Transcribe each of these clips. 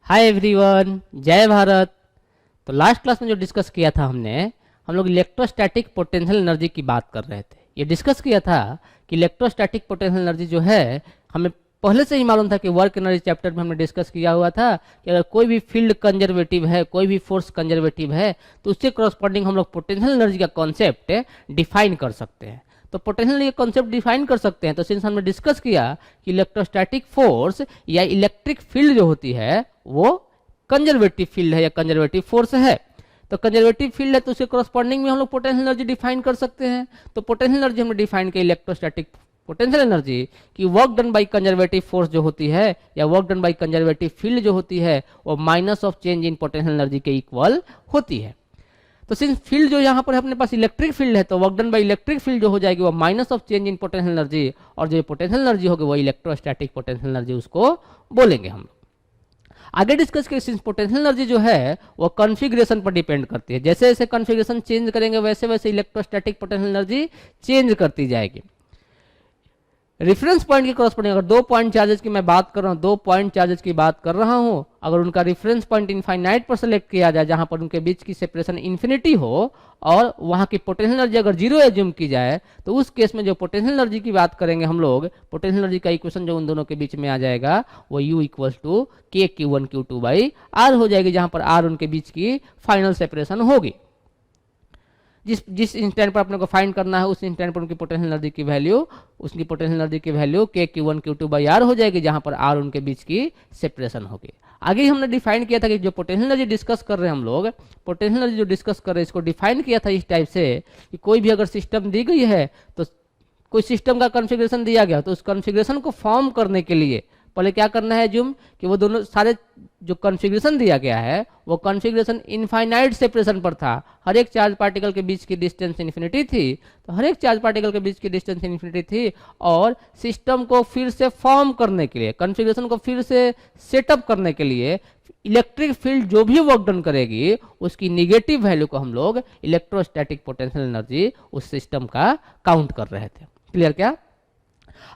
Hi everyone, जय भारत। तो last class में जो डिस्कस किया था हम लोग इलेक्ट्रोस्टैटिक पोटेंशियल एनर्जी की बात कर रहे थे। ये डिस्कस किया था कि इलेक्ट्रोस्टैटिक पोटेंशियल एनर्जी जो है हमें पहले से ही मालूम था कि वर्क एनर्जी चैप्टर में हमने डिस्कस किया हुआ था कि अगर कोई भी फील्ड कंजर्वेटिव है, कोई भी फोर्स कंजर्वेटिव है, तो उससे करस्पॉन्डिंग हम लोग पोटेंशियल एनर्जी का कॉन्सेप्ट डिफाइन कर सकते हैं। तो पोटेंशियल एनर्जी का कॉन्सेप्ट डिफाइन कर सकते हैं। तो सिंस हमने डिस्कस किया कि इलेक्ट्रोस्टैटिक फोर्स या इलेक्ट्रिक फील्ड जो होती है वो कंजर्वेटिव फील्ड है या कंजर्वेटिव फोर्स है। तो कंजर्वेटिव फील्ड है तो उसके करस्पॉन्डिंग में हम लोग पोटेंशियल एनर्जी डिफाइन कर सकते हैं। तो पोटेंशियल एनर्जी हमने डिफाइन किया इलेक्ट्रोस्टैटिक पोटेंशियल एनर्जी कि work done by conservative force जो होती है या work done by conservative field जो होती है वो minus of change in potential energy के इक्वल होती है। तो सिंस फील्ड जो यहाँ पर अपने पास इलेक्ट्रिक फील्ड है तो work done by electric field जो हो जाएगी वो minus of change in potential energy, और जो पोटेंशियल एनर्जी होगी वो इलेक्ट्रोस्टैटिक पोटेंशियल एनर्जी उसको बोलेंगे हम लोग। आगे डिस्कस किए सिंस पोटेंशियल एनर्जी जो है वो कॉन्फ़िगरेशन पर डिपेंड करती है। जैसे जैसे कॉन्फ़िगरेशन चेंज करेंगे वैसे वैसे इलेक्ट्रोस्टैटिक पोटेंशियल एनर्जी चेंज करती जाएगी। रेफरेंस पॉइंट के करस्पॉन्डिंग अगर दो पॉइंट चार्जेस की मैं बात कर रहा हूँ, दो पॉइंट चार्जेस की बात कर रहा हूँ, अगर उनका रेफरेंस पॉइंट इनफाइनाइट पर सेलेक्ट किया जाए जहां पर उनके बीच की सेपरेशन इन्फिनिटी हो और वहां की पोटेंशियल एनर्जी अगर जीरो एज्यूम की जाए तो उस केस में जो पोटेंशियल एनर्जी की बात करेंगे हम लोग, पोटेंशियल एनर्जी का इक्वेशन जो उन दोनों के बीच में आ जाएगा वो U इक्वल्स टू के Q1 Q2 बाई R हो जाएगी, जहां पर R उनके बीच की फाइनल सेपरेशन होगी। जिस जिस इंस्टेंट पर अपने को फाइंड करना है उस इंस्टेंट पर उनकी पोटेंशियल एनर्जी की वैल्यू, उसकी पोटेंशियल एनर्जी की वैल्यू के Q1 Q2 बाई R हो जाएगी, जहां पर R उनके बीच की सेपरेशन होगी। आगे हमने डिफाइन किया था कि जो पोटेंशियल एनर्जी डिस्कस कर रहे हैं हम लोग, पोटेंशियल एनर्जी जो डिस्कस कर रहे हैं इसको डिफाइन किया था इस टाइप से कि कोई भी अगर सिस्टम दी गई है तो कोई सिस्टम का कॉन्फ़िगरेशन दिया गया तो उस कॉन्फ़िगरेशन को फॉर्म करने के लिए पहले क्या करना है जुम कि वो दोनों सारे जो कॉन्फ़िगरेशन दिया गया है वो कॉन्फ़िगरेशन इनफाइनाइट सेपरेशन पर था। हर एक चार्ज पार्टिकल के बीच की डिस्टेंस इन्फिनिटी थी, तो हर एक चार्ज पार्टिकल के बीच की डिस्टेंस इन्फिनिटी थी और सिस्टम को फिर से फॉर्म करने के लिए, कॉन्फ़िगरेशन को फिर से सेटअप करने के लिए इलेक्ट्रिक फील्ड जो भी वर्क डन करेगी उसकी निगेटिव वैल्यू को हम लोग इलेक्ट्रोस्टैटिक पोटेंशियल एनर्जी उस सिस्टम का काउंट कर रहे थे। क्लियर क्या?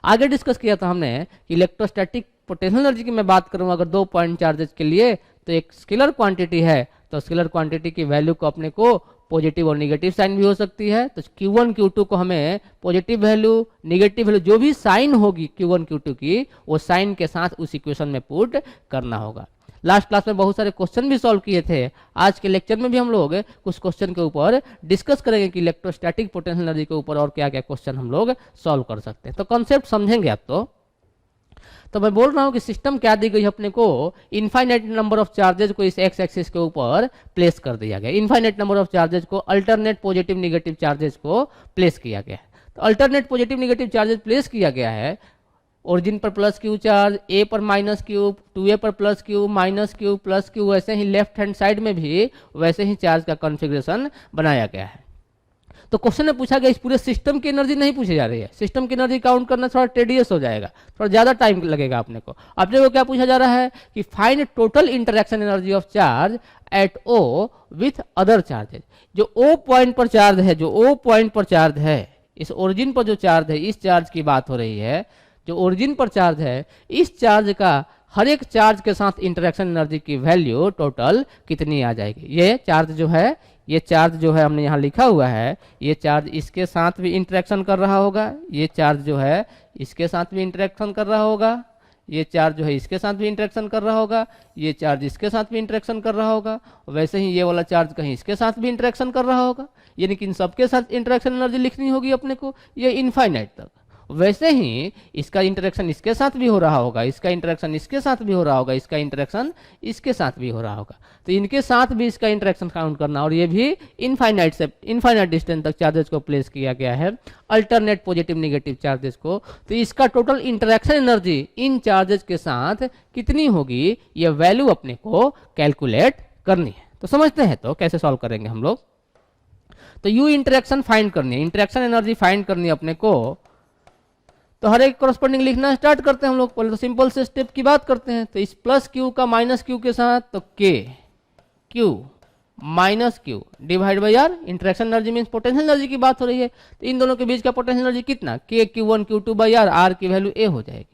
आगे डिस्कस किया था हमने कि इलेक्ट्रोस्टैटिक पोटेंशियल एनर्जी की मैं बात करूं अगर दो पॉइंट चार्जेस के लिए तो एक स्केलर क्वांटिटी है तो स्केलर क्वांटिटी की वैल्यू को अपने को पॉजिटिव और निगेटिव साइन भी हो सकती है। तो Q1 Q2 को हमें पॉजिटिव वैल्यू, निगेटिव वैल्यू जो भी साइन होगी Q1 Q2 की वो साइन के साथ उस इक्वेशन में पुट करना होगा। लास्ट क्लास में बहुत सारे क्वेश्चन भी सॉल्व किए थे। आज के लेक्चर में भी हम लोग कुछ क्वेश्चन के ऊपर डिस्कस करेंगे कि इलेक्ट्रोस्टैटिक पोटेंशियल एनर्जी के ऊपर और क्या क्या क्वेश्चन हम लोग सॉल्व कर सकते हैं। तो कॉन्सेप्ट समझेंगे आप। तो मैं बोल रहा हूं कि सिस्टम क्या दी गई अपने को, इनफाइनाइट नंबर ऑफ चार्जेस को इस एक्स एक्सिस के ऊपर प्लेस कर दिया गया। इनफाइनाइट नंबर ऑफ चार्जेस को अल्टरनेट पॉजिटिव निगेटिव चार्जेस को प्लेस किया गया है। तो alternate positive negative charges place किया गया है। ओरिजिन पर प्लस क्यू चार्ज, ए पर माइनस क्यू, 2a पर plus q, minus Q, plus Q, वैसे ही लेफ्ट हैंड साइड में भी वैसे ही चार्ज का कॉन्फ़िगरेशन बनाया गया है। तो क्वेश्चन में पूछा गया इस पूरे सिस्टम की एनर्जी नहीं पूछी जा रही है। सिस्टम की एनर्जी काउंट करना थोड़ा टेडियस हो जाएगा, थोड़ा ज्यादा टाइम लगेगा अपने को क्या पूछा जा रहा है कि find total interaction energy of charge at O with other charges. जो O पॉइंट पर चार्ज है, जो O पॉइंट पर चार्ज है, इस ओरिजिन पर जो चार्ज है, इस चार्ज की बात हो रही है। जो ओरिजिन पर चार्ज है इस चार्ज का हर एक चार्ज के साथ इंटरेक्शन एनर्जी की वैल्यू टोटल कितनी आ जाएगी। ये चार्ज जो है हमने यहाँ लिखा हुआ है, ये चार्ज इसके साथ भी इंटरेक्शन कर रहा होगा, ये चार्ज जो है इसके साथ भी इंटरेक्शन कर रहा होगा, ये चार्ज जो है इसके साथ भी इंटरेक्शन कर रहा होगा, ये चार्ज इसके साथ भी इंटरेक्शन कर रहा होगा, वैसे ही ये वाला चार्ज कहीं इसके साथ भी इंटरेक्शन कर रहा होगा। यानी कि इन सबके साथ इंटरेक्शन एनर्जी लिखनी होगी अपने को, ये इनफाइनाइट तक। वैसे ही इसका इंटरेक्शन इसके साथ भी हो रहा होगा, इसका इंटरेक्शन इसके साथ भी हो रहा होगा, इसका इंटरेक्शन इसके साथ भी हो रहा होगा। तो इनके साथ भी इसका इंटरेक्शन काउंट करना, और ये भी इनफाइनाइट डिस्टेंस तक चार्जेस को प्लेस किया गया है, अल्टरनेट पॉजिटिव निगेटिव चार्जेस को। तो इसका total interaction energy in charges के साथ कितनी होगी ये वैल्यू अपने को कैलकुलेट करनी है। तो समझते हैं तो कैसे सॉल्व करेंगे हम लोग। तो यू इंटरेक्शन फाइंड करनी है, इंटरेक्शन एनर्जी फाइंड करनी है अपने को। तो हर एक कॉरस्पॉन्डिंग लिखना स्टार्ट करते हैं हम लोग। पहले तो सिंपल से स्टेप की बात करते हैं। तो इस प्लस क्यू का माइनस क्यू के साथ तो K Q minus Q divide by R, interaction energy means potential energy की बात हो रही है। तो इन दोनों के बीच का पोटेंशियल एनर्जी कितना, K Q1 Q2 by are, are की वैल्यू ए हो जाएगी,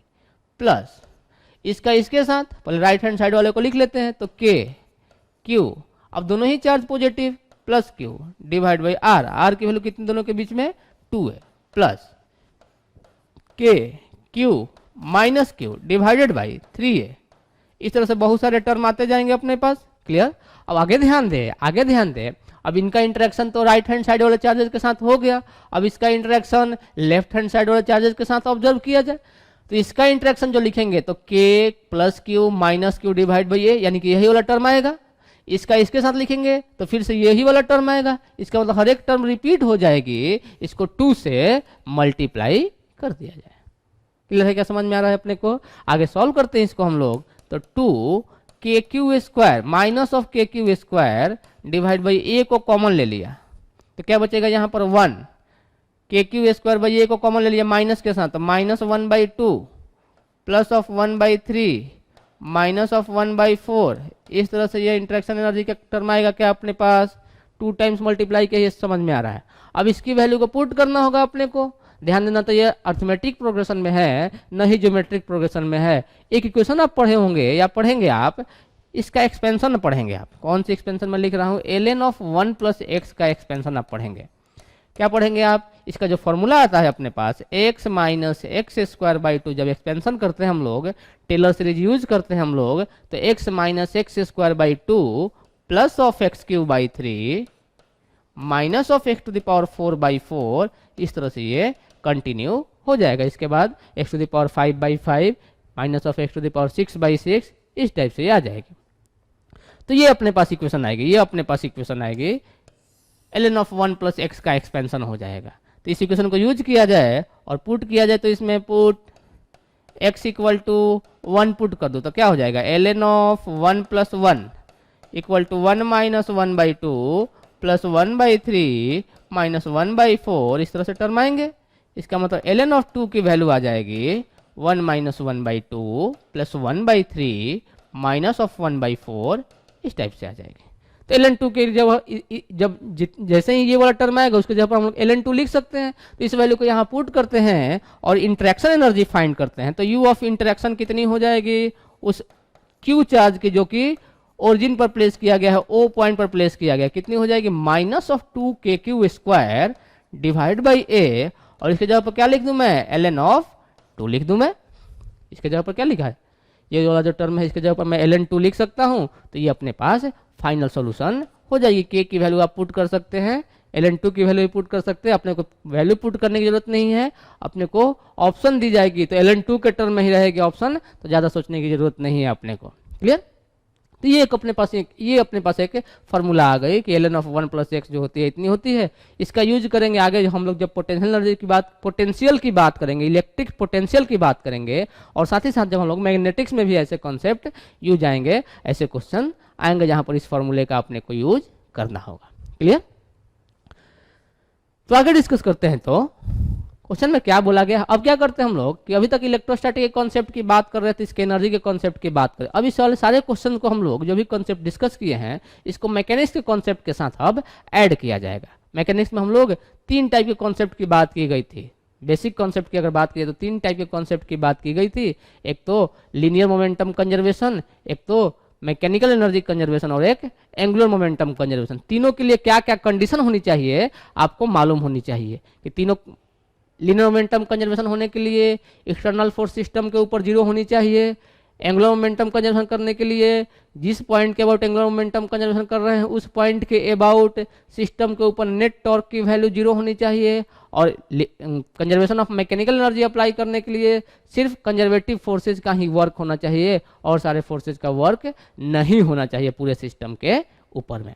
प्लस इसका इसके साथ, पहले राइट हैंड साइड वाले को लिख लेते हैं, तो के क्यू, अब दोनों ही charge positive, plus q divide by are, are की वैल्यू कितनी दोनों के बीच में 2 है, plus k Q minus q divided by 3 है। इस तरह से बहुत सारे टर्म आते जाएंगे अपने पास। क्लियर? अब आगे ध्यान दे, आगे ध्यान दे, अब इनका इंटरेक्शन तो राइट हैंड साइड वाले चार्जेस के साथ हो गया, अब इसका इंटरेक्शन लेफ्ट हैंड साइड वाले चार्जेस के साथ ऑब्जर्व किया जाए, तो इसका इंटरेक्शन जो लिखेंगे तो k plus q minus Q divide by a, यानी कि यही वाला टर्म आएगा। इसका इसके साथ लिखेंगे तो फिर से यही वाला टर्म आएगा। इसका मतलब हर एक टर्म रिपीट हो जाएगी, इसको 2 से मल्टीप्लाई कर दिया जाए। क्लियर है? क्या समझ में आ रहा है अपने को? आगे सॉल्व करते हैं इसको हम लोग, तो 2 के क्यू स्क्वायर माइनस ऑफ के क्यू स्क्वायर डिवाइड बाई ए को कॉमन ले लिया, तो क्या बचेगा यहाँ पर 1, के क्यू स्क्वायर बाई ए को कॉमन ले लिया माइनस के साथ, तो minus 1/2 plus of 1/3 minus of 1/4। इस तरह से ये इंटरेक्शन एनर्जी का टर्म आएगा क्या अपने पास, 2 टाइम्स मल्टीप्लाई के, ये समझ में आ रहा है। अब इसकी वैल्यू को पुट करना होगा अपने को। ध्यान देना, तो ये अर्थमेटिक प्रोग्रेशन में है, न ही ज्योमेट्रिक प्रोग्रेशन में है। एक इक्वेशन आप पढ़े होंगे या पढ़ेंगे आप, इसका एक्सपेंशन पढ़ेंगे आप। कौन सी एक्सपेंशन मैं लिख रहा हूँ, ln ऑफ 1 प्लस एक्स का एक्सपेंशन आप पढ़ेंगे। क्या पढ़ेंगे आप, इसका जो फॉर्मूला आता है अपने पास x minus X square by 2, जब एक्सपेंशन करते हैं हम लोग, टेलर सीरीज यूज करते हैं हम लोग, तो x minus X square by 2 plus of X cube by 3 minus of X to the power 4/4, इस तरह से ये कंटिन्यू हो जाएगा। इसके बाद X to the power 5/5 minus of X to the power 6/6, इस टाइप से ये आ जाएगी। तो ये अपने पास इक्वेशन आएगी, ये अपने पास इक्वेशन आएगी, ln ऑफ 1 प्लस एक्स का एक्सपेंशन हो जाएगा। तो इस इक्वेशन को यूज किया जाए और पुट किया जाए, तो इसमें put x equal to 1 put कर दो, तो क्या हो जाएगा, ln of 1 plus 1 equal to 1 minus 1/2 plus 1/3 minus 1/4, इस तरह से टर्म आएंगे। इसका मतलब ln ऑफ 2 की वैल्यू आ जाएगी 1 माइनस 1/2 प्लस 1/3 माइनस ऑफ 1/4, इस टाइप से आ जाएगी। तो ln2 के जब जैसे ही ये वाला टर्म आएगा, उसके जगह पर हम लोग ln2 लिख सकते हैं। तो इस वैल्यू को यहाँ पुट करते हैं और इंटरेक्शन एनर्जी फाइंड करते हैं, तो u ऑफ इंटरेक्शन कितनी हो जाएगी, उस q चार्ज की जो कि ओरिजिन पर प्लेस किया गया है, O पॉइंट पर प्लेस किया गया, कितनी हो जाएगी, माइनस ऑफ 2 के Q square divide by a, और इसके जगह पर क्या लिख दूं मैं, ln ऑफ 2 लिख दूं मैं। इसके जगह पर क्या लिखा है, ये वाला जो टर्म है, इसके जगह पर मैं ln2 लिख सकता हूं। तो ये अपने पास फाइनल सॉल्यूशन हो जाएगी। k की वैल्यू आप पुट कर सकते हैं, ln2 की वैल्यू पुट कर सकते हैं। अपने को वैल्यू पुट करने की जरूरत नहीं है, अपने को ऑप्शन दी जाएगी, तो ln2 के टर्म में ही रहेगी ऑप्शन, तो ज़्यादा सोचने की जरूरत नहीं है अपने को। क्लियर? तो ये अपने पास एक फार्मूला आ गई कि ln ऑफ 1 प्लस एक्स जो होती है इतनी होती है। इसका यूज करेंगे आगे हम लोग जब पोटेंशियल एनर्जी की बात, पोटेंशियल की बात करेंगे, इलेक्ट्रिक पोटेंशियल की बात करेंगे, और साथ ही साथ जब हम लोग मैग्नेटिक्स में भी ऐसे कॉन्सेप्ट यूज आएंगे, ऐसे क्वेश्चन आएंगे जहां पर इस फॉर्मूले का अपने को यूज करना होगा। क्लियर? तो आगे डिस्कस करते हैं। तो क्वेश्चन में क्या बोला गया, अब क्या करते हैं हम लोग कि अभी तक इलेक्ट्रोस्टैटिक के कॉन्सेप्ट की बात कर रहे थे, इसके एनर्जी के कॉन्सेप्ट की बात करें। अब इस वाले सारे क्वेश्चन को हम लोग जो भी कॉन्सेप्ट डिस्कस किए हैं, इसको मैकेनिक्स के कॉन्सेप्ट के साथ अब ऐड किया जाएगा। मैकेनिक्स में हम लोग 3 टाइप के कॉन्सेप्ट की बात की गई थी। बेसिक कॉन्सेप्ट की अगर बात की तो 3 टाइप के कॉन्सेप्ट की बात की गई थी, एक तो लीनियर मोमेंटम कंजर्वेशन, एक तो मैकेनिकल एनर्जी कंजर्वेशन, और एक एंगुलर मोमेंटम कंजर्वेशन। तीनों के लिए क्या क्या कंडीशन होनी चाहिए आपको मालूम होनी चाहिए कि तीनों लीनियर मोमेंटम कंजर्वेशन होने के लिए एक्सटर्नल फोर्स सिस्टम के ऊपर 0 होनी चाहिए। एंगुलर मोमेंटम कंजर्वेशन करने के लिए जिस पॉइंट के अबाउट एंगुलर मोमेंटम कंजर्वेशन कर रहे हैं, उस पॉइंट के अबाउट सिस्टम के ऊपर नेट टॉर्क की वैल्यू 0 होनी चाहिए। और conservation of mechanical energy apply करने के लिए सिर्फ कंजर्वेटिव फोर्सेज का ही वर्क होना चाहिए, और सारे फोर्सेज का वर्क नहीं होना चाहिए पूरे सिस्टम के ऊपर में।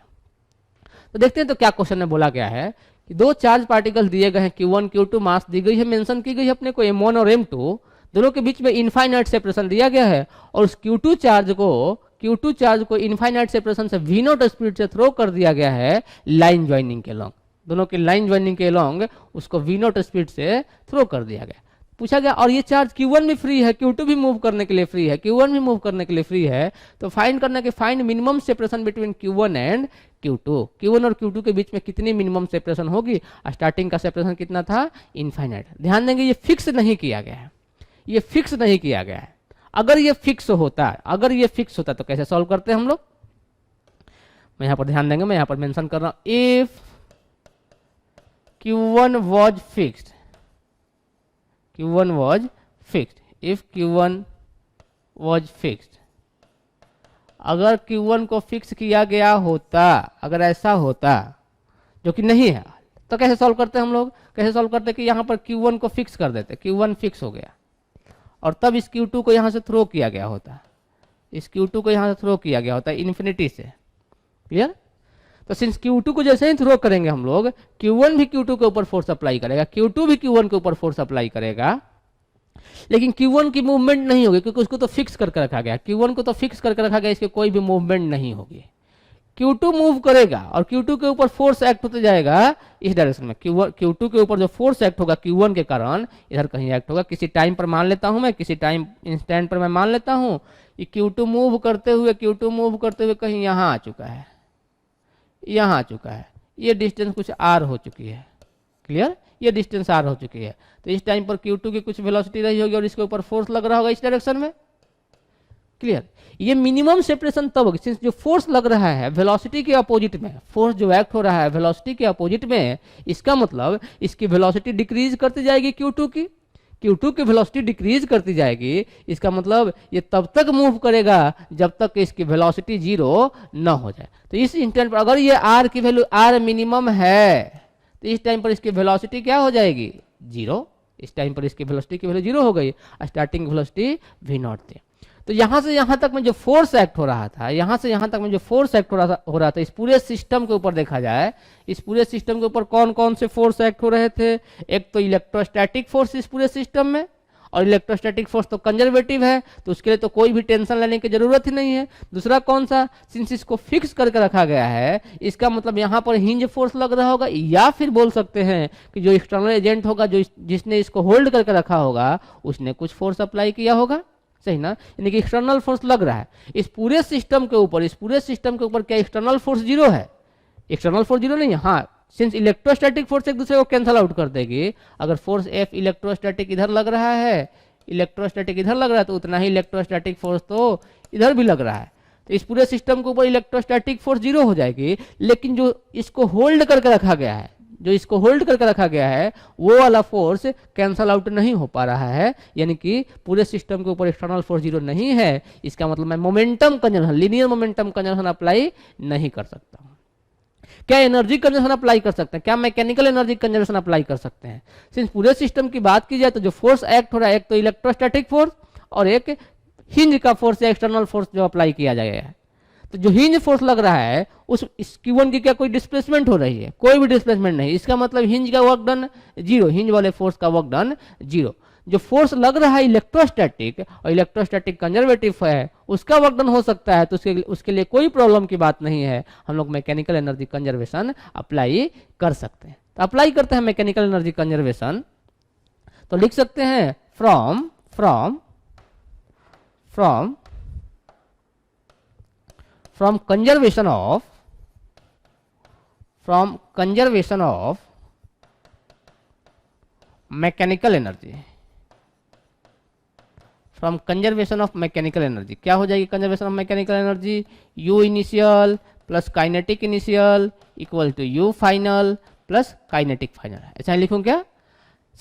तो देखते हैं तो क्या क्वेश्चन में बोला गया है कि 2 चार्ज पार्टिकल दिए गए हैं, Q1 Q2 मास दी गई है, मेंशन की गई है अपने को M1 और M2, दोनों के बीच में इनफाइनाइट सेपरेशन दिया गया है, और उस Q2 चार्ज को इनफाइनाइट सेपरेशन से V0 स्पीड से थ्रो कर दिया गया है लाइन ज्वाइनिंग के लॉन्ग, दोनों की लाइन ज्वाइनिंग के लॉन्ग उसको V0 स्पीड से थ्रो कर दिया गया। पूछा गया और ये चार्ज Q1 भी फ्री है, Q2 भी मूव करने के लिए फ्री है, Q1 भी मूव करने के लिए फ्री है, तो फाइंड करना कि find minimum separation between Q1 and Q2। Q1 और Q2 के बीच में कितनी मिनिमम सेपरेशन होगी। स्टार्टिंग का सेपरेशन कितना था, इनफाइनाइट। ध्यान देंगे ये फिक्स नहीं किया गया है, ये फिक्स नहीं किया गया है। अगर ये फिक्स होता है, अगर ये फिक्स होता है तो कैसे सॉल्व करते हैं हम लोग? मैं यहां पर ध्यान देंगे, मैं यहां पर मेंशन कर रहा हूं, if Q1 was fixed, Q1 was fixed, if Q1 was fixed, अगर Q1 को फिक्स किया गया होता, अगर ऐसा होता, जो कि नहीं है, तो कैसे सॉल्व करते हैं हम लोग? कैसे सॉल्व करते कि यहां पर Q1 को फिक्स कर देते, Q1 फिक्स हो गया और तब इस Q2 को यहां से थ्रो किया गया होता, इस Q2 को यहां से थ्रो किया गया होता इन्फिनिटी से। क्लियर? तो सिंस Q2 को जैसे ही थ्रो करेंगे हम लोग, Q1 भी Q2 के ऊपर फोर्स अप्लाई करेगा, Q2 भी Q1 के ऊपर फोर्स अप्लाई करेगा, लेकिन Q1 की मूवमेंट नहीं होगी क्योंकि उसको तो फिक्स करके रखा गया, Q1 को तो फिक्स करके रखा गया, इसके कोई भी मूवमेंट नहीं होगी। Q2 मूव करेगा और Q2 के ऊपर फोर्स एक्ट होते जाएगा इस डायरेक्शन में। Q2 के ऊपर जो फोर्स एक्ट होगा Q1 के कारण इधर कहीं एक्ट होगा, किसी टाइम पर मान लेता हूं मैं, किसी टाइम इंस्टेंट पर मैं मान लेता हूं कि Q2 मूव करते हुए कहीं यहां आ चुका है, यहां आ चुका है, ये डिस्टेंस कुछ r हो चुकी है। क्लियर? ये डिस्टेंस r हो चुकी है, तो इस टाइम पर Q2 की कुछ वेलोसिटी रही होगी और इसके ऊपर फोर्स लग रहा होगा इस डायरेक्शन में। क्लियर? ये मिनिमम सेपरेशन तब होगी सिंस जो फोर्स लग रहा है वेलोसिटी के अपोजिट में, फोर्स जो एक्ट हो रहा है वेलोसिटी के अपोजिट में, इसका मतलब इसकी वेलोसिटी डिक्रीज करती जाएगी Q2 की, Q2 की वेलोसिटी डिक्रीज करती जाएगी, इसका मतलब ये तब तक मूव करेगा जब तक इसकी वेलोसिटी जीरो न हो जाए। तो इस इंस्टेंट पर अगर ये r की वैल्यू r मिनिमम है तो इस टाइम पर इसकी वेलोसिटी क्या हो जाएगी? जीरो। इस टाइम पर इसकी वेलोसिटी की वैल्यू जीरो हो गई, स्टार्टिंग वेलोसिटी v0 थी। तो यहां से यहां तक में जो फोर्स एक्ट हो रहा था, यहां से यहां तक में जो फोर्स एक्ट हो रहा था इस पूरे सिस्टम के ऊपर देखा जाए, इस पूरे सिस्टम के ऊपर कौन कौन से फोर्स एक्ट हो रहे थे? एक तो इलेक्ट्रोस्टैटिक फोर्स इस पूरे सिस्टम में, और इलेक्ट्रोस्टैटिक फोर्स तो कंजर्वेटिव है तो उसके लिए तो कोई भी टेंशन लेने की जरूरत ही नहीं है। दूसरा कौन सा? सिंस इसको फिक्स करके रखा गया है, इसका मतलब यहाँ पर हिंज फोर्स लग रहा होगा, या फिर बोल सकते हैं कि जो एक्सटर्नल एजेंट होगा, जो जिसने इसको होल्ड करके रखा होगा, उसने कुछ फोर्स अप्लाई किया होगा। सही ना? यानी कि एक्सटर्नल फोर्स लग रहा है इस पूरे सिस्टम के ऊपर। इस पूरे सिस्टम के ऊपर क्या एक्सटर्नल फोर्स जीरो है? एक्सटर्नल फोर्स जीरो नहीं है। हाँ, सिंस इलेक्ट्रोस्टैटिक फोर्स एक दूसरे को कैंसल आउट कर देगी, अगर फोर्स F इलेक्ट्रोस्टैटिक इधर लग रहा है, इलेक्ट्रोस्टैटिक इधर लग रहा है, तो उतना ही इलेक्ट्रोस्टैटिक फोर्स तो इधर भी लग रहा है, तो इस पूरे सिस्टम के ऊपर इलेक्ट्रोस्टैटिक फोर्स जीरो हो जाएगी। लेकिन जो इसको होल्ड करके रखा गया है, जो इसको होल्ड करके रखा गया है, वो वाला फोर्स कैंसल आउट नहीं हो पा रहा है, यानी कि पूरे सिस्टम के ऊपर एक्सटर्नल फोर्स जीरो नहीं है। इसका मतलब मैं momentum conservation, linear momentum conservation apply नहीं कर सकता हूं। क्या एनर्जी कंजर्वेशन अप्लाई कर सकते हैं? क्या मैकेनिकल एनर्जी कंजर्वेशन अप्लाई कर सकते हैं? सिंस पूरे सिस्टम की बात की जाए तो जो फोर्स एक्ट हो रहा है, एक तो इलेक्ट्रोस्टैटिक फोर्स और एक हिंज का फोर्स या एक्सटर्नल फोर्स जो अप्लाई किया जाएगा। तो जो हिंज फोर्स लग रहा है उस Q1 की क्या कोई डिस्प्लेसमेंट हो रही है? कोई भी डिस्प्लेसमेंट नहीं। इसका मतलब हिंज का वर्क डन जीरो, हिंज वाले फोर्स का वर्क डन जीरो। जो फोर्स लग रहा है इलेक्ट्रोस्टैटिक, और इलेक्ट्रोस्टैटिक कंजर्वेटिव है, उसका वर्क डन हो सकता है, तो उसके लिए कोई प्रॉब्लम की बात नहीं है। हम लोग मैकेनिकल एनर्जी कंजर्वेशन अप्लाई कर सकते हैं। तो अप्लाई करते हैं मैकेनिकल एनर्जी कंजर्वेशन, तो लिख सकते हैं from conservation of mechanical energy, from conservation of mechanical energy क्या हो जाएगी? Conservation of mechanical energy U initial plus kinetic initial equal to U final plus kinetic final. ऐसा लिखूं क्या?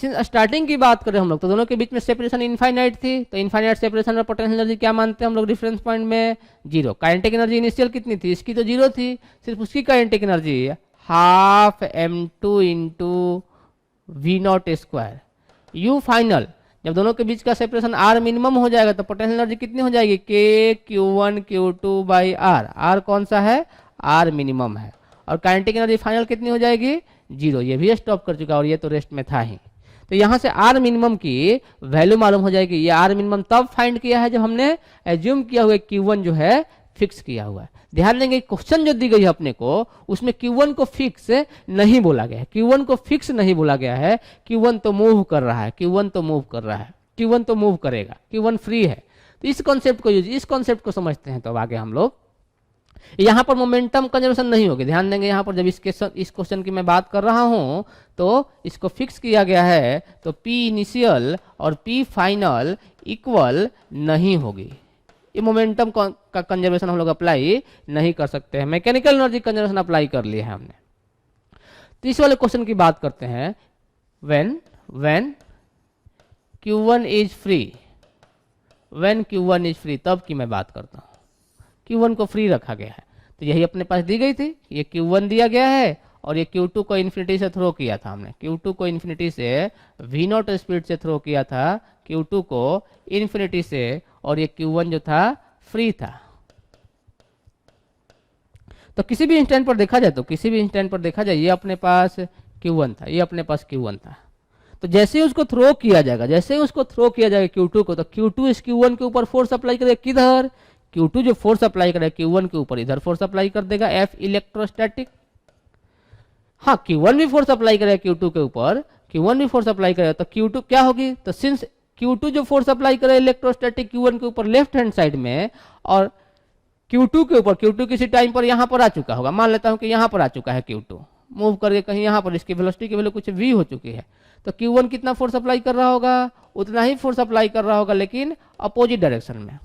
सिंस स्टार्टिंग की बात करें हम लोग, तो दोनों के बीच में सेपरेशन इनफाइनाइट थी, तो इनफाइनाइट सेपरेशन में पोटेंशियल एनर्जी क्या मानते हैं हम लोग? रेफरेंस पॉइंट में जीरो। काइनेटिक एनर्जी इनिशियल कितनी थी? इसकी तो जीरो थी, सिर्फ उसकी kinetic energy half m2 into V0 square. U final, जब दोनों के बीच का सेपरेशन R मिनिमम हो जाएगा तो पोटेंशियल एनर्जी कितनी हो जाएगी? K Q1 Q2 by R। R कौन सा है? R मिनिमम है। और काइनेटिक एनर्जी फाइनल कितनी हो जाएगी? जीरो। ये भी स्टॉप कर चुका और ये तो रेस्ट में था ही। तो यहां से R मिनिमम की वैल्यू मालूम हो जाएगी। ये R मिनिमम तब फाइंड किया है जब हमने एज्यूम किया हुआ Q1 जो है फिक्स किया हुआ है। ध्यान देंगे क्वेश्चन जो दी गई है अपने को, उसमें Q1 को फिक्स नहीं बोला गया है। Q1 को फिक्स नहीं बोला गया है। Q1 तो मूव कर रहा है, Q1 तो मूव कर रहा है, Q1 तो मूव करेगा, Q1 फ्री है। तो इस कॉन्सेप्ट को समझते हैं तो अब आगे हम लोग यहां पर मोमेंटम कंजर्वेशन नहीं होगी। ध्यान देंगे यहां पर जब इस क्वेश्चन की मैं बात कर रहा हूं तो इसको फिक्स किया गया है, तो P इनिशियल और P फाइनल इक्वल नहीं होगी। ये मोमेंटम का कंजर्वेशन हम लोग अप्लाई नहीं कर सकते हैं, मैकेनिकल एनर्जी कंजर्वेशन अप्लाई कर लिया है हमने। तो इस वाले क्वेश्चन की बात करते हैं, when Q1 is free, when Q1 is free, तब की मैं बात करता हूँ। Q1 को फ्री रखा गया है, तो यही अपने पास दी गई थी, ये Q1 दिया गया है और ये Q2 को इन्फिनिटी से थ्रो किया था हमने, Q2 को इन्फिनिटी से V0 स्पीड से थ्रो किया था, Q2 को इन्फिनिटी से, और ये Q1 जो था फ्री था। तो किसी भी इंस्टेंट पर देखा जाए, तो किसी भी इंस्टेंट पर देखा जाए, ये अपने पास Q1 था, ये अपने पास Q1 था। तो जैसे ही उसको थ्रो किया जाएगा, जैसे ही उसको थ्रो किया जाएगा Q2 को, तो Q2 इस Q1 के ऊपर फोर्स अप्लाई करेगा, किधर? Q2 जो फोर्स अप्लाई करेगा Q1 के ऊपर, इधर फोर्स अप्लाई कर देगा, F इलेक्ट्रोस्टैटिक। हाँ, Q1 भी फोर्स अप्लाई करेगा Q2 के ऊपर, Q1 भी फोर्स अप्लाई करेगा, तो Q2 क्या होगी? तो सिंस Q2 जो फोर्स अप्लाई करेगा इलेक्ट्रोस्टैटिक Q1 के ऊपर लेफ्ट हैंड साइड में, और Q2 के ऊपर, Q2 किसी टाइम पर यहाँ पर आ चुका होगा, मान लेता हूँ कि यहाँ पर आ चुका है Q2, मूव करके कहीं यहाँ पर, इसकी वेलोसिटी की वैल्यू कुछ v हो चुकी है, तो Q1 कितना फोर्स अप्लाई कर रहा होगा? उतना ही फोर्स अप्लाई कर रहा होगा, लेकिन अपोजिट डायरेक्शन में।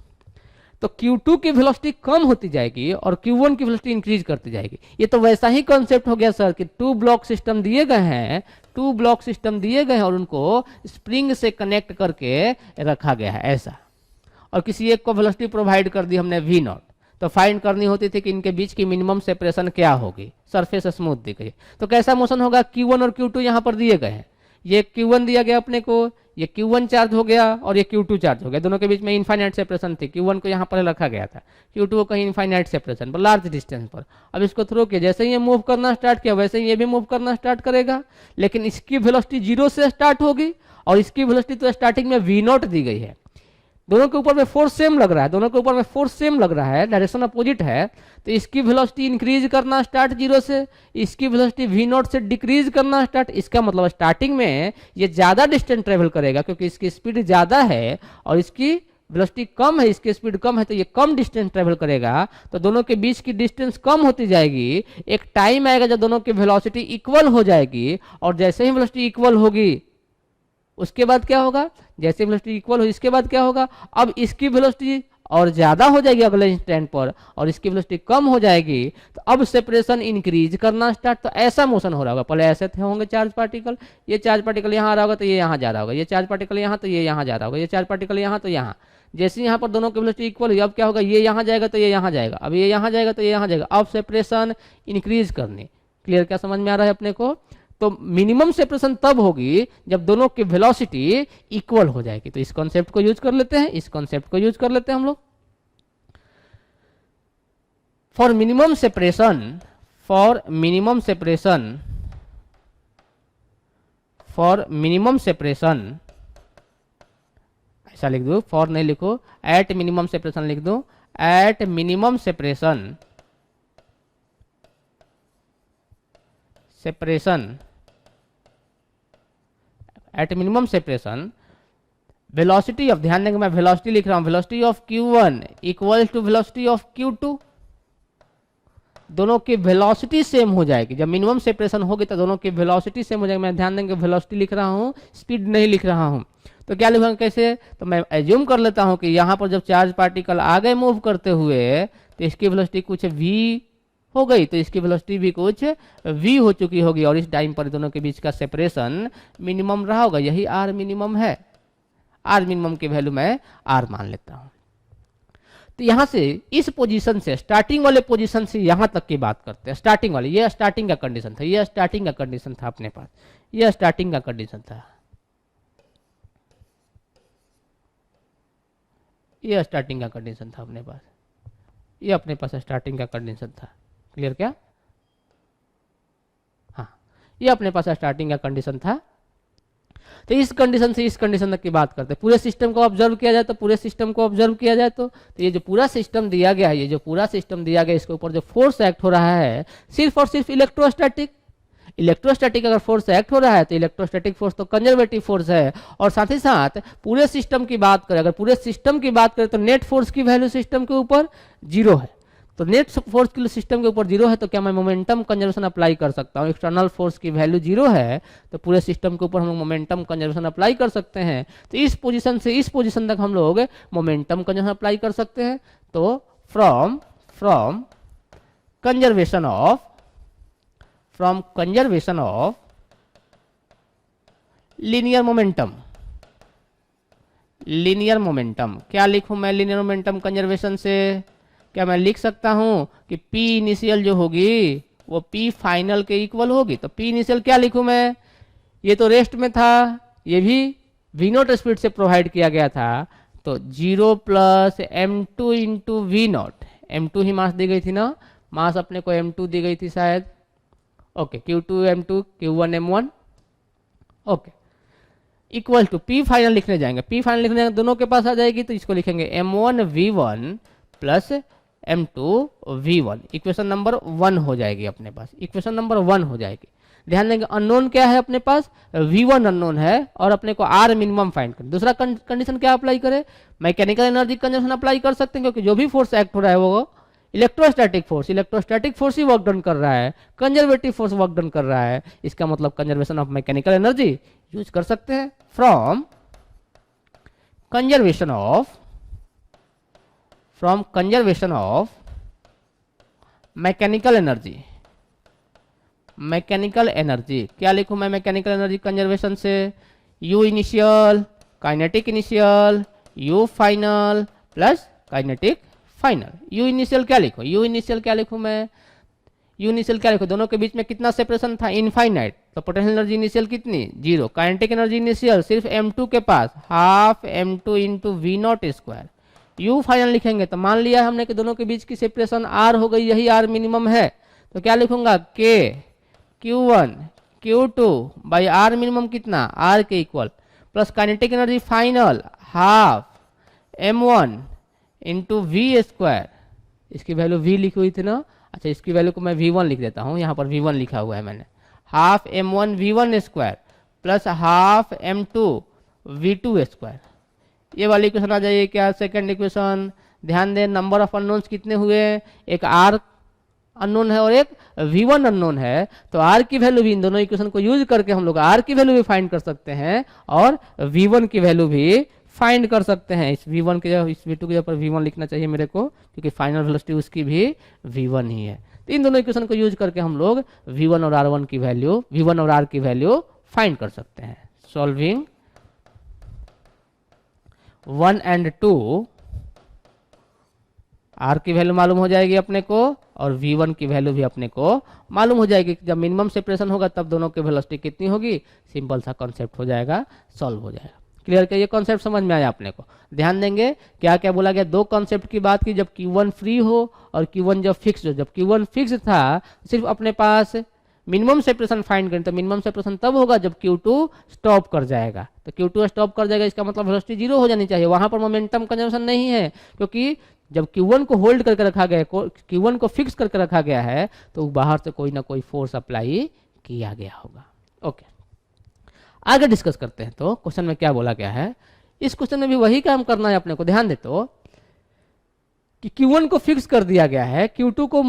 तो Q2 की वेलोसिटी कम होती जाएगी और Q1 की वेलोसिटी इंक्रीज करती जाएगी। ये तो वैसा ही कॉन्सेप्ट हो गया सर कि टू ब्लॉक सिस्टम दिए गए हैं, टू ब्लॉक सिस्टम दिए गए हैं और उनको स्प्रिंग से कनेक्ट करके रखा गया है ऐसा, और किसी एक को वेलोसिटी प्रोवाइड कर दी हमने V0, तो फाइंड करनी होती थी कि इनके बीच की मिनिमम सेपरेशन क्या होगी, सरफेस स्मूथ दी गई। तो कैसा मोशन होगा? Q1 और Q2 यहाँ पर दिए गए हैं, ये Q1 दिया गया अपने को, ये Q1 चार्ज हो गया और ये Q2 चार्ज हो गया, दोनों के बीच में इनफाइनाइट सेपरेशन थी। Q1 को यहाँ पर रखा गया था, Q2 को कहीं इनफाइनाइट सेपरेशन पर, लार्ज डिस्टेंस पर। अब इसको थ्रो किया, जैसे ही ये मूव करना स्टार्ट किया वैसे ही ये भी मूव करना स्टार्ट करेगा, लेकिन इसकी वेलोसिटी 0 से स्टार्ट होगी और इसकी वेलोसिटी तो स्टार्टिंग में V0 दी गई है। दोनों के ऊपर में फोर्स सेम लग रहा है, दोनों के ऊपर में फोर्स सेम लग रहा है, डायरेक्शन अपोजिट है, तो इसकी वेलोसिटी इंक्रीज करना स्टार्ट 0 से, इसकी वेलोसिटी V0 से डिक्रीज करना स्टार्ट। इसका मतलब स्टार्टिंग में ये ज़्यादा डिस्टेंस ट्रेवल करेगा क्योंकि इसकी स्पीड ज़्यादा है और इसकी वेलोसिटी कम है, इसकी स्पीड कम है, तो ये कम डिस्टेंस ट्रेवल करेगा, तो दोनों के बीच की डिस्टेंस कम होती जाएगी। एक टाइम आएगा जब दोनों की वेलोसिटी इक्वल हो जाएगी, और जैसे ही वेलोसिटी इक्वल होगी उसके बाद क्या होगा? जैसे वेलोसिटी इक्वल हो इसके बाद क्या होगा? अब इसकी वेलोसिटी और ज्यादा हो जाएगी अगले इंस्टेंट पर और इसकी वेलोसिटी कम हो जाएगी, तो अब सेपरेशन इंक्रीज करना स्टार्ट। तो ऐसा मोशन हो रहा होगा, पहले ऐसे थे होंगे चार्ज पार्टिकल, ये चार्ज पार्टिकल यहाँ आ रहा होगा तो ये यहाँ जा रहा होगा, ये चार्ज पार्टिकल यहाँ तो ये यहाँ जा रहा होगा, ये चार्ज पार्टिकल यहाँ तो यहाँ। जैसे यहाँ पर दोनों की वेलोसिटी इक्वल हुई, अब क्या होगा? ये यहाँ जाएगा तो ये यहाँ जाएगा, अब ये यहाँ जाएगा तो ये यहाँ जाएगा, अब सेपरेशन इंक्रीज करनी। क्लियर? क्या समझ में आ रहा है अपने को? तो मिनिमम सेपरेशन तब होगी जब दोनों की वेलोसिटी इक्वल हो जाएगी। तो इस कॉन्सेप्ट को यूज कर लेते हैं, इस कॉन्सेप्ट को यूज कर लेते हैं हम लोग। For minimum separation, for minimum separation, for minimum separation, ऐसा लिख दो, फॉर नहीं लिखो, एट मिनिमम सेपरेशन लिख दो, at minimum separation, separation at minimum separation, velocity of, ध्यान देंगे मैं वेलोसिटी लिख रहा हूं, velocity of Q1 equal to velocity of Q2। दोनों की वेलोसिटी सेम हो जाएगी जब मिनिमम सेपरेशन होगी, तो दोनों की वेलोसिटी सेम हो जाएगी। मैं ध्यान देंगे वेलोसिटी लिख रहा हूं, स्पीड नहीं लिख रहा हूं। तो क्या लिखूंगा कैसे? तो मैं एज्यूम कर लेता हूं कि यहां पर जब चार्ज पार्टिकल आगे मूव करते हुए तो इसकी वेलोसिटी कुछ v हो गई, तो इसकी वेलोसिटी भी कुछ v हो चुकी होगी, और इस टाइम पर दोनों के बीच का सेपरेशन मिनिमम रहा होगा। यही r मिनिमम है, r मिनिमम की वैल्यू मैं r मान लेता हूं। तो यहां से इस पोजीशन से, स्टार्टिंग वाले पोजीशन से यहां तक की बात करते हैं। स्टार्टिंग वाले, ये स्टार्टिंग का कंडीशन था, ये स्टार्टिंग का कंडीशन था अपने पास, ये स्टार्टिंग का कंडीशन था, ये स्टार्टिंग का कंडीशन था अपने पास, ये अपने पास स्टार्टिंग का कंडीशन था। क्लियर क्या? हाँ, ये अपने पास स्टार्टिंग का कंडीशन था। तो इस कंडीशन से इस कंडीशन तक की बात करते हैं। पूरे सिस्टम को ऑब्जर्व किया जाए तो, पूरे सिस्टम को ऑब्जर्व किया जाए तो ये जो पूरा सिस्टम दिया गया है, ये जो पूरा सिस्टम दिया गया है, इसके ऊपर जो फोर्स एक्ट हो रहा है सिर्फ और सिर्फ इलेक्ट्रोस्टैटिक। इलेक्ट्रोस्टैटिक अगर फोर्स एक्ट हो रहा है तो इलेक्ट्रोस्टैटिक फोर्स तो कंजर्वेटिव फोर्स है, और साथ ही साथ पूरे सिस्टम की बात करें, अगर पूरे सिस्टम की बात करें तो नेट फोर्स की वैल्यू सिस्टम के ऊपर 0 है। तो नेट फोर्स के लिए सिस्टम के ऊपर जीरो है, तो क्या मैं मोमेंटम कंजर्वेशन अप्लाई कर सकता हूँ? एक्सटर्नल फोर्स की वैल्यू जीरो है तो पूरे सिस्टम के ऊपर हम लोग मोमेंटम कंजर्वेशन अप्लाई कर सकते हैं। तो इस पोजीशन से इस पोजीशन तक हम लोग मोमेंटम कंजर्वेशन अप्लाई कर सकते हैं। तो from conservation of linear momentum, क्या लिखूं मैं लीनियर मोमेंटम कंजर्वेशन से? क्या मैं लिख सकता हूं कि P इनिशियल जो होगी वो P फाइनल के इक्वल होगी? तो P इनिशियल क्या लिखूं मैं? ये तो रेस्ट में था, ये भी V नॉट स्पीड से प्रोवाइड किया गया था, तो 0 plus m2 into we not, m2 ही मास दी गई थी ना, मास अपने को m2 दी गई थी शायद। Okay, Q2 m2 Q1 m1, okay, equal to P final लिखने जाएंगे, P फाइनल लिखने जाएंगे दोनों के पास आ जाएगी, तो इसको लिखेंगे m1 v1 plus m2 v1, equation number 1 हो जाएगी अपने पास, इक्वेशन नंबर 1 हो जाएगी। ध्यान देंगे अननोन क्या है अपने पास? v1 अननोन है और अपने को r मिनिमम फाइंड करना। दूसरा कंडीशन क्या अप्लाई करें? मैकेनिकल एनर्जी कंजर्वेशन अप्लाई कर सकते हैं, क्योंकि जो भी फोर्स एक्ट हो रहा है वो इलेक्ट्रोस्टैटिक फोर्स ही वर्क डन कर रहा है, कंजर्वेटिव फोर्स वर्क डन कर रहा है। इसका मतलब conservation of mechanical energy use कर सकते हैं। From conservation of mechanical energy, क्या लिखूं मैं मैकेनिकल एनर्जी कंजर्वेशन से? U initial, kinetic initial, U final plus kinetic final. U initial क्या लिखूं? U इनिशियल क्या लिखूं मैं? U इनिशियल क्या लिखूं? दोनों के बीच में कितना सेपरेशन था? इनफाइनाइट, तो पोटेंशियल एनर्जी इनिशियल कितनी? 0। काइनेटिक एनर्जी इनिशियल सिर्फ m2 के पास, half m2 into we naught square. U final लिखेंगे तो मान लिया हमने कि दोनों के बीच की सेपरेशन R हो गई, यही R मिनिमम है, तो क्या लिखूंगा? K Q1 Q2 by R minimum कितना? R के equal, plus kinetic energy final half m1 into V square, इसकी वैल्यू V लिखी हुई थी ना, अच्छा इसकी वैल्यू को मैं V1 लिख देता हूँ, यहाँ पर V1 लिखा हुआ है मैंने, half m1 v1 square plus half m2 v2 square. ये वाली इक्वेशन आ जाइए क्या? Second equation. ध्यान दें नंबर ऑफ अननोन्स कितने हुए? एक R अननोन है और एक V1 अननोन है, तो R की वैल्यू भी, इन दोनों इक्वेशन को यूज करके हम लोग R की वैल्यू भी फाइंड कर सकते हैं और V1 की वैल्यू भी फाइंड कर सकते हैं। इस V1 के जगह, इस V2 के जगह पर V1 लिखना चाहिए मेरे को, क्योंकि फाइनल वेलोसिटी उसकी भी V1 ही है। तो इन दोनों इक्वेशन को यूज करके हम लोग V1 और R1 की वैल्यू, V1 और R की वैल्यू फाइंड कर सकते हैं। सॉल्विंग 1 and 2, R की वैल्यू मालूम हो जाएगी अपने को और V1 की वैल्यू भी अपने को मालूम हो जाएगी। जब मिनिमम सेपरेशन होगा तब दोनों की वेलोसिटी कितनी होगी? सिंपल सा कॉन्सेप्ट हो जाएगा, सॉल्व हो जाएगा। क्लियर? क्या ये कॉन्सेप्ट समझ में आया अपने को? ध्यान देंगे क्या क्या बोला गया? दो कॉन्सेप्ट की बात की, जब Q1 फ्री हो और Q1 जब फिक्स हो। जब Q1 फिक्स था सिर्फ अपने पास मिनिमम सेपरेशन फाइंड करें, तो मिनिमम सेपरेशन तब होगा जब Q2 स्टॉप कर जाएगा। तो Q2 स्टॉप कर जाएगा, इसका मतलब वेलोसिटी जीरो हो जानी चाहिए, वहां पर मोमेंटम कंजर्वेशन नहीं है, क्योंकि जब Q1 को होल्ड करके रखा गया, Q1 को फिक्स करके रखा गया है, तो बाहर से कोई ना कोई फोर्स अप्लाई किया गया होगा। ओके, आगे डिस्कस करते हैं। तो क्वेश्चन में क्या बोला गया है? इस क्वेश्चन में भी वही काम करना है अपने को। ध्यान दे तो कि Q1 को फिक्स कर दिया गया है, Q2 को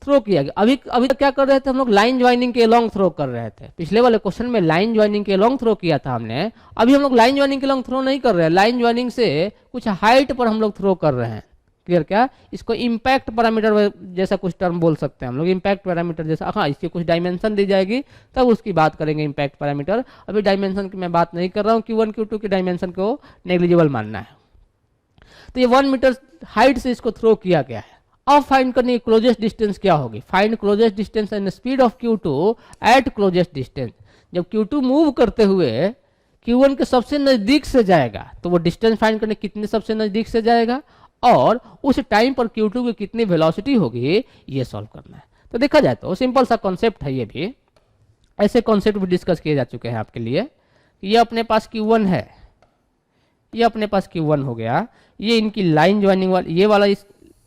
थ्रो किया गया। अभी तक क्या कर रहे थे हम लोग? लाइन ज्वाइनिंग के लॉन्ग थ्रो कर रहे थे। पिछले वाले क्वेश्चन में लाइन ज्वाइनिंग के लॉन्ग थ्रो किया था हमने। अभी हम लोग लाइन ज्वाइनिंग के लॉन्ग थ्रो नहीं कर रहे हैं, लाइन ज्वाइनिंग से कुछ हाइट पर हम लोग थ्रो कर रहे हैं। क्लियर? क्या इसको इम्पैक्ट पैरामीटर जैसा कुछ टर्म बोल सकते हैं हम लोग, इम्पैक्ट पैरामीटर जैसा। हाँ, इसकी कुछ डायमेंशन दी जाएगी तब उसकी बात करेंगे इम्पैक्ट पैरामीटर। अभी डायमेंशन की मैं बात नहीं कर रहा हूँ, Q1 Q2 की डायमेंशन को नेग्लिजिबल मानना है। तो ये 1 मीटर हाइट से इसको थ्रो किया गया है। अब फाइंड करनी क्लोजेस्ट डिस्टेंस क्या होगी? Find closest distance and speed of Q2 at closest distance. जब Q2 मूव करते हुए Q1 के सबसे नजदीक से जाएगा तो वो डिस्टेंस फाइंड करने कितने सबसे नजदीक से जाएगा और उस टाइम पर Q2 की कितनी वेलोसिटी होगी, ये सॉल्व करना है। तो देखा जाए तो सिंपल सा कॉन्सेप्ट है, ये भी ऐसे कॉन्सेप्ट भी डिस्कस किए जा चुके हैं आपके लिए। ये अपने पास Q1 है, ये अपने पास Q1 हो गया, ये इनकी लाइन ज्वाइनिंग वाला, ये वाला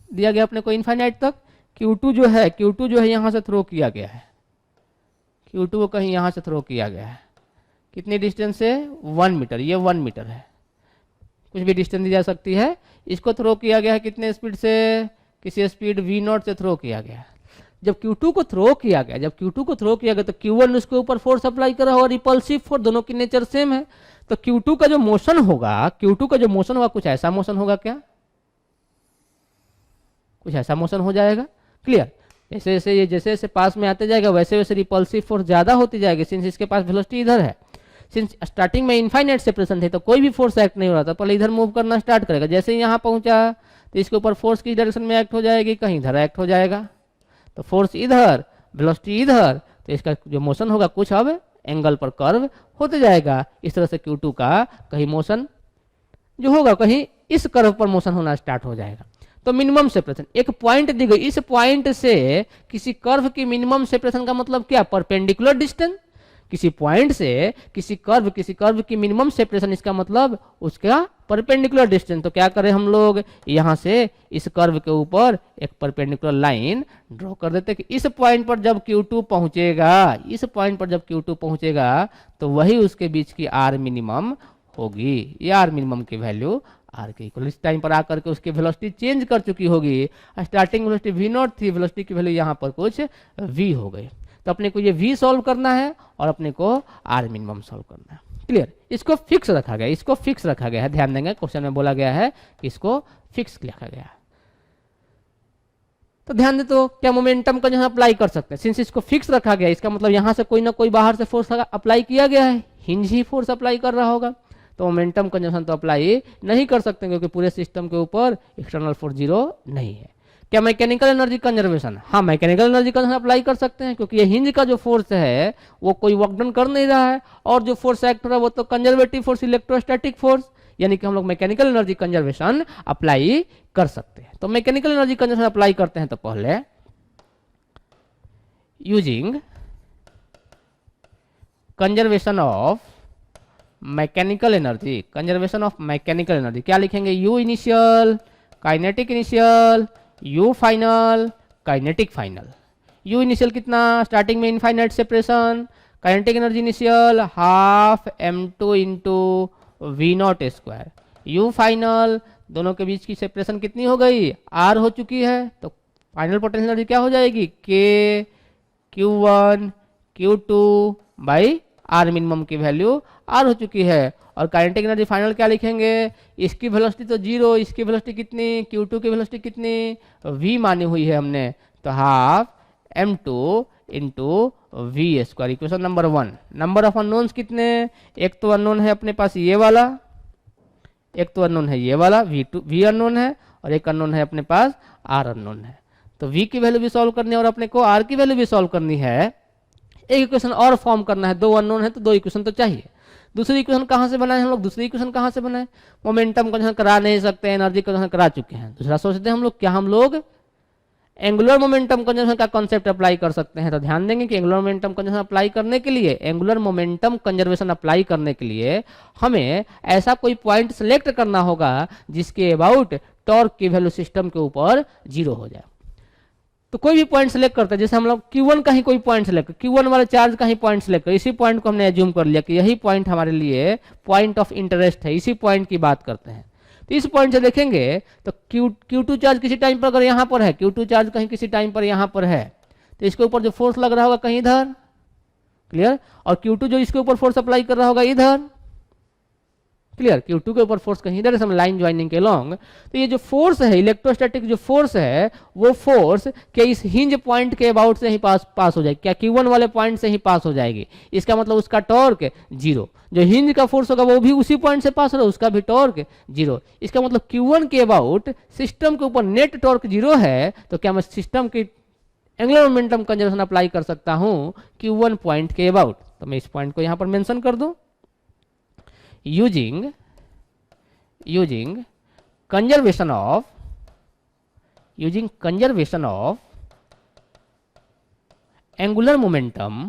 दिया गया अपने को इनफाइनाइट तक। Q2 जो है यहां से थ्रो किया गया है, Q2 को कहीं यहां से थ्रो किया गया है। कितनी डिस्टेंस से? 1 मीटर। ये 1 मीटर है, कुछ भी डिस्टेंस दी जा सकती है। इसको थ्रो किया गया है कितने स्पीड से? किसी स्पीड v0 से थ्रो किया गया। जब Q2 को थ्रो किया गया तो Q1 उसके ऊपर फोर्स अप्लाई करा होगा, रिपल्सिव फोर्स, दोनों की नेचर सेम है। तो Q2 का जो मोशन होगा कुछ ऐसा मोशन होगा क्या? कुछ ऐसा मोशन हो जाएगा। क्लियर? जैसे जैसे पास में आते जाएगा वैसे वैसे रिपल्सिव फोर्स ज्यादा होती जाएगी, सिंस इसके पास वेलोसिटी इधर है। सिंस स्टार्टिंग में इनफाइनाइट सेपरेशन थे तो कोई भी फोर्स एक्ट नहीं हो रहा था, पहले इधर मूव करना स्टार्ट करेगा। जैसे ही यहाँ पहुंचा तो इसके ऊपर फोर्स किस डायरेक्शन में एक्ट हो जाएगी, कहीं इधर एक्ट हो जाएगा। तो फोर्स इधर, वेलोसिटी इधर, तो इसका जो मोशन होगा कुछ अब एंगल पर कर्व होते जाएगा। इस तरह से Q2 का कहीं मोशन जो होगा कहीं इस कर्व पर मोशन होना स्टार्ट हो जाएगा। तो मिनिमम सेपरेशन एक पॉइंट दी गई, इस पॉइंट से किसी कर्व की मिनिमम सेपरेशन का मतलब क्या? Perpendicular distance. किसी पॉइंट से किसी कर्व की मिनिमम सेपरेशन, इसका मतलब उसका परपेंडिकुलर डिस्टेंस। तो क्या करें हम लोग, यहाँ से इस कर्व के ऊपर एक परपेंडिकुलर लाइन ड्रॉ कर देते कि इस पॉइंट पर जब Q2 पहुंचेगा, तो वही उसके बीच की आर मिनिमम होगी। ये आर मिनिमम की वैल्यू आर के इक्वल इस टाइम पर आकर के उसकी वेलोसिटी चेंज कर चुकी होगी। स्टार्टिंग वेलोसिटी v0 थी, वेलोसिटी की वैल्यू यहाँ पर कुछ v हो गई। तो अपने को ये v सॉल्व करना है और अपने को आर मिनिमम सॉल्व करना है। क्लियर? इसको फिक्स रखा गया है, ध्यान देंगे क्वेश्चन में बोला गया है कि इसको फिक्स रखा गया है। तो ध्यान दे, तो क्या मोमेंटम का जो है अप्लाई कर सकते हैं। सिंस इसको फिक्स रखा गया, इसका मतलब यहाँ से कोई ना कोई बाहर से फोर्स अप्लाई किया गया है, हिंज ही फोर्स अप्लाई कर रहा होगा। तो मोमेंटम कंजर्वेशन तो अप्लाई नहीं कर सकते क्योंकि पूरे सिस्टम के ऊपर एक्सटर्नल फोर्स जीरो नहीं है। क्या मैकेनिकल एनर्जी कंजर्वेशन? हाँ, मैकेनिकल एनर्जी कंजर्वेशन अप्लाई कर सकते हैं क्योंकि ये हिंज का जो फोर्स है वो कोई वर्क डन कर नहीं रहा है, और जो फोर्स एक्ट हो रहा है वो तो कंजर्वेटिव फोर्स, इलेक्ट्रोस्टैटिक फोर्स, यानी कि हम लोग मैकेनिकल एनर्जी कंजर्वेशन अप्लाई कर सकते हैं। तो मैकेनिकल एनर्जी कंजर्वेशन अप्लाई करते हैं तो पहले using conservation of mechanical energy, क्या लिखेंगे? You initial, kinetic initial, you final, kinetic final. You initial कितना? स्टार्टिंग में infinite separation, kinetic energy initial half m2 into v0 square, you final दोनों के बीच की सेपरेशन कितनी हो गई? r हो चुकी है। तो फाइनल पोटेंशियल एनर्जी क्या हो जाएगी? k q1 q2 by R minimum की वैल्यू आर हो चुकी है। और काइनेटिक एनर्जी फाइनल क्या लिखेंगे? इसकी वेलोसिटी तो जीरो, इसकी वेलोसिटी कितनी? Q2 की वेलोसिटी कितनी? v मानी हुई है हमने, तो half m2 into V square. Equation number 1। Number of unknowns कितने? एक तो अननोन है अपने पास ये वाला, v अननोन है, और एक अननोन है अपने पास r अननोन है। तो v की वैल्यू भी सॉल्व करनी है और अपने को r की वैल्यू भी सॉल्व करनी है। एक इक्वेशन और फॉर्म करना है, दो अननोन है तो दो इक्वेशन तो चाहिए। दूसरी इक्वेशन कहाँ से बनाए हम लोग? मोमेंटम कंजर्वेशन करा नहीं सकते, एनर्जी कंजर्वेशन करा चुके हैं। दूसरा सोचते हैं हम लोग, क्या हम लोग एंगुलर मोमेंटम कंजर्वेशन का कॉन्सेप्ट अप्लाई कर सकते हैं? तो ध्यान देंगे कि एंगुलर मोमेंटम कंजर्वेशन अप्लाई करने के लिए हमें ऐसा कोई पॉइंट सेलेक्ट करना होगा जिसके अबाउट टॉर्क की वैल्यू सिस्टम के ऊपर जीरो हो जाए। तो कोई भी पॉइंट सेलेक्ट करते हैं, जैसे हम लोग Q1 का ही कोई पॉइंट सेलेक्ट, Q1 वाले चार्ज का ही पॉइंट सेलेक्ट कर, इसी पॉइंट को हमने एज्यूम कर लिया कि यही पॉइंट हमारे लिए पॉइंट ऑफ इंटरेस्ट है, इसी पॉइंट की बात करते हैं। तो इस पॉइंट से देखेंगे तो Q2 चार्ज किसी टाइम पर अगर यहाँ पर है, Q2 चार्ज कहीं किसी टाइम पर यहाँ पर है, तो इसके ऊपर जो फोर्स लग रहा होगा कहीं इधर, क्लियर, और Q2 जो इसके ऊपर फोर्स अप्लाई कर रहा होगा इधर, क्लियर, Q2 के ऊपर फोर्स कहीं इधर है, लाइन ज्वाइनिंग के लॉन्ग। तो ये जो फोर्स है, इलेक्ट्रोस्टैटिक जो फोर्स है, वो फोर्स क्या इस हिंज पॉइंट के अबाउट से ही पास हो जाएगी? क्या Q1 वाले पॉइंट से ही पास हो जाएगी? इसका मतलब उसका टॉर्क जीरो। जो हिंज का फोर्स होगा वो भी उसी पॉइंट से पास हो रहा है, उसका भी टॉर्क जीरो। इसका मतलब Q1 के अबाउट सिस्टम के ऊपर नेट टॉर्क जीरो है। तो क्या मैं सिस्टम की एंगुलर मोमेंटम कंजर्वेशन अप्लाई कर सकता हूं Q1 पॉइंट के अबाउट? तो मैं इस पॉइंट को यहां पर मेंशन कर दूं, using conservation of angular momentum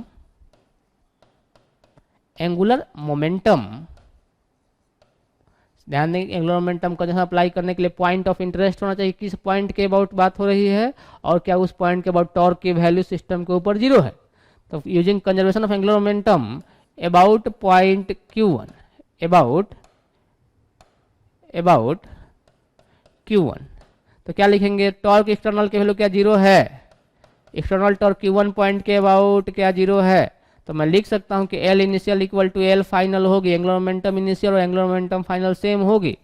ध्यान दें, एंगुलर मोमेंटम का जहां अप्लाई करने के लिए पॉइंट ऑफ इंटरेस्ट होना चाहिए। किस पॉइंट के अबाउट बात हो रही है और क्या उस पॉइंट के अबाउट टॉर्क की वैल्यू सिस्टम के ऊपर जीरो है? तो using conservation of angular momentum about point Q1, about Q1। तो क्या लिखेंगे, टॉर्क एक्सटर्नल की वैल्यू क्या 0 है, एक्सटर्नल टॉर्क Q1 पॉइंट के अबाउट क्या 0 है, तो मैं लिख सकता हूं कि L initial equal to L final होगी, एंगुलर मोमेंटम इनिशियल और एंगुलर मोमेंटम फाइनल सेम होगी।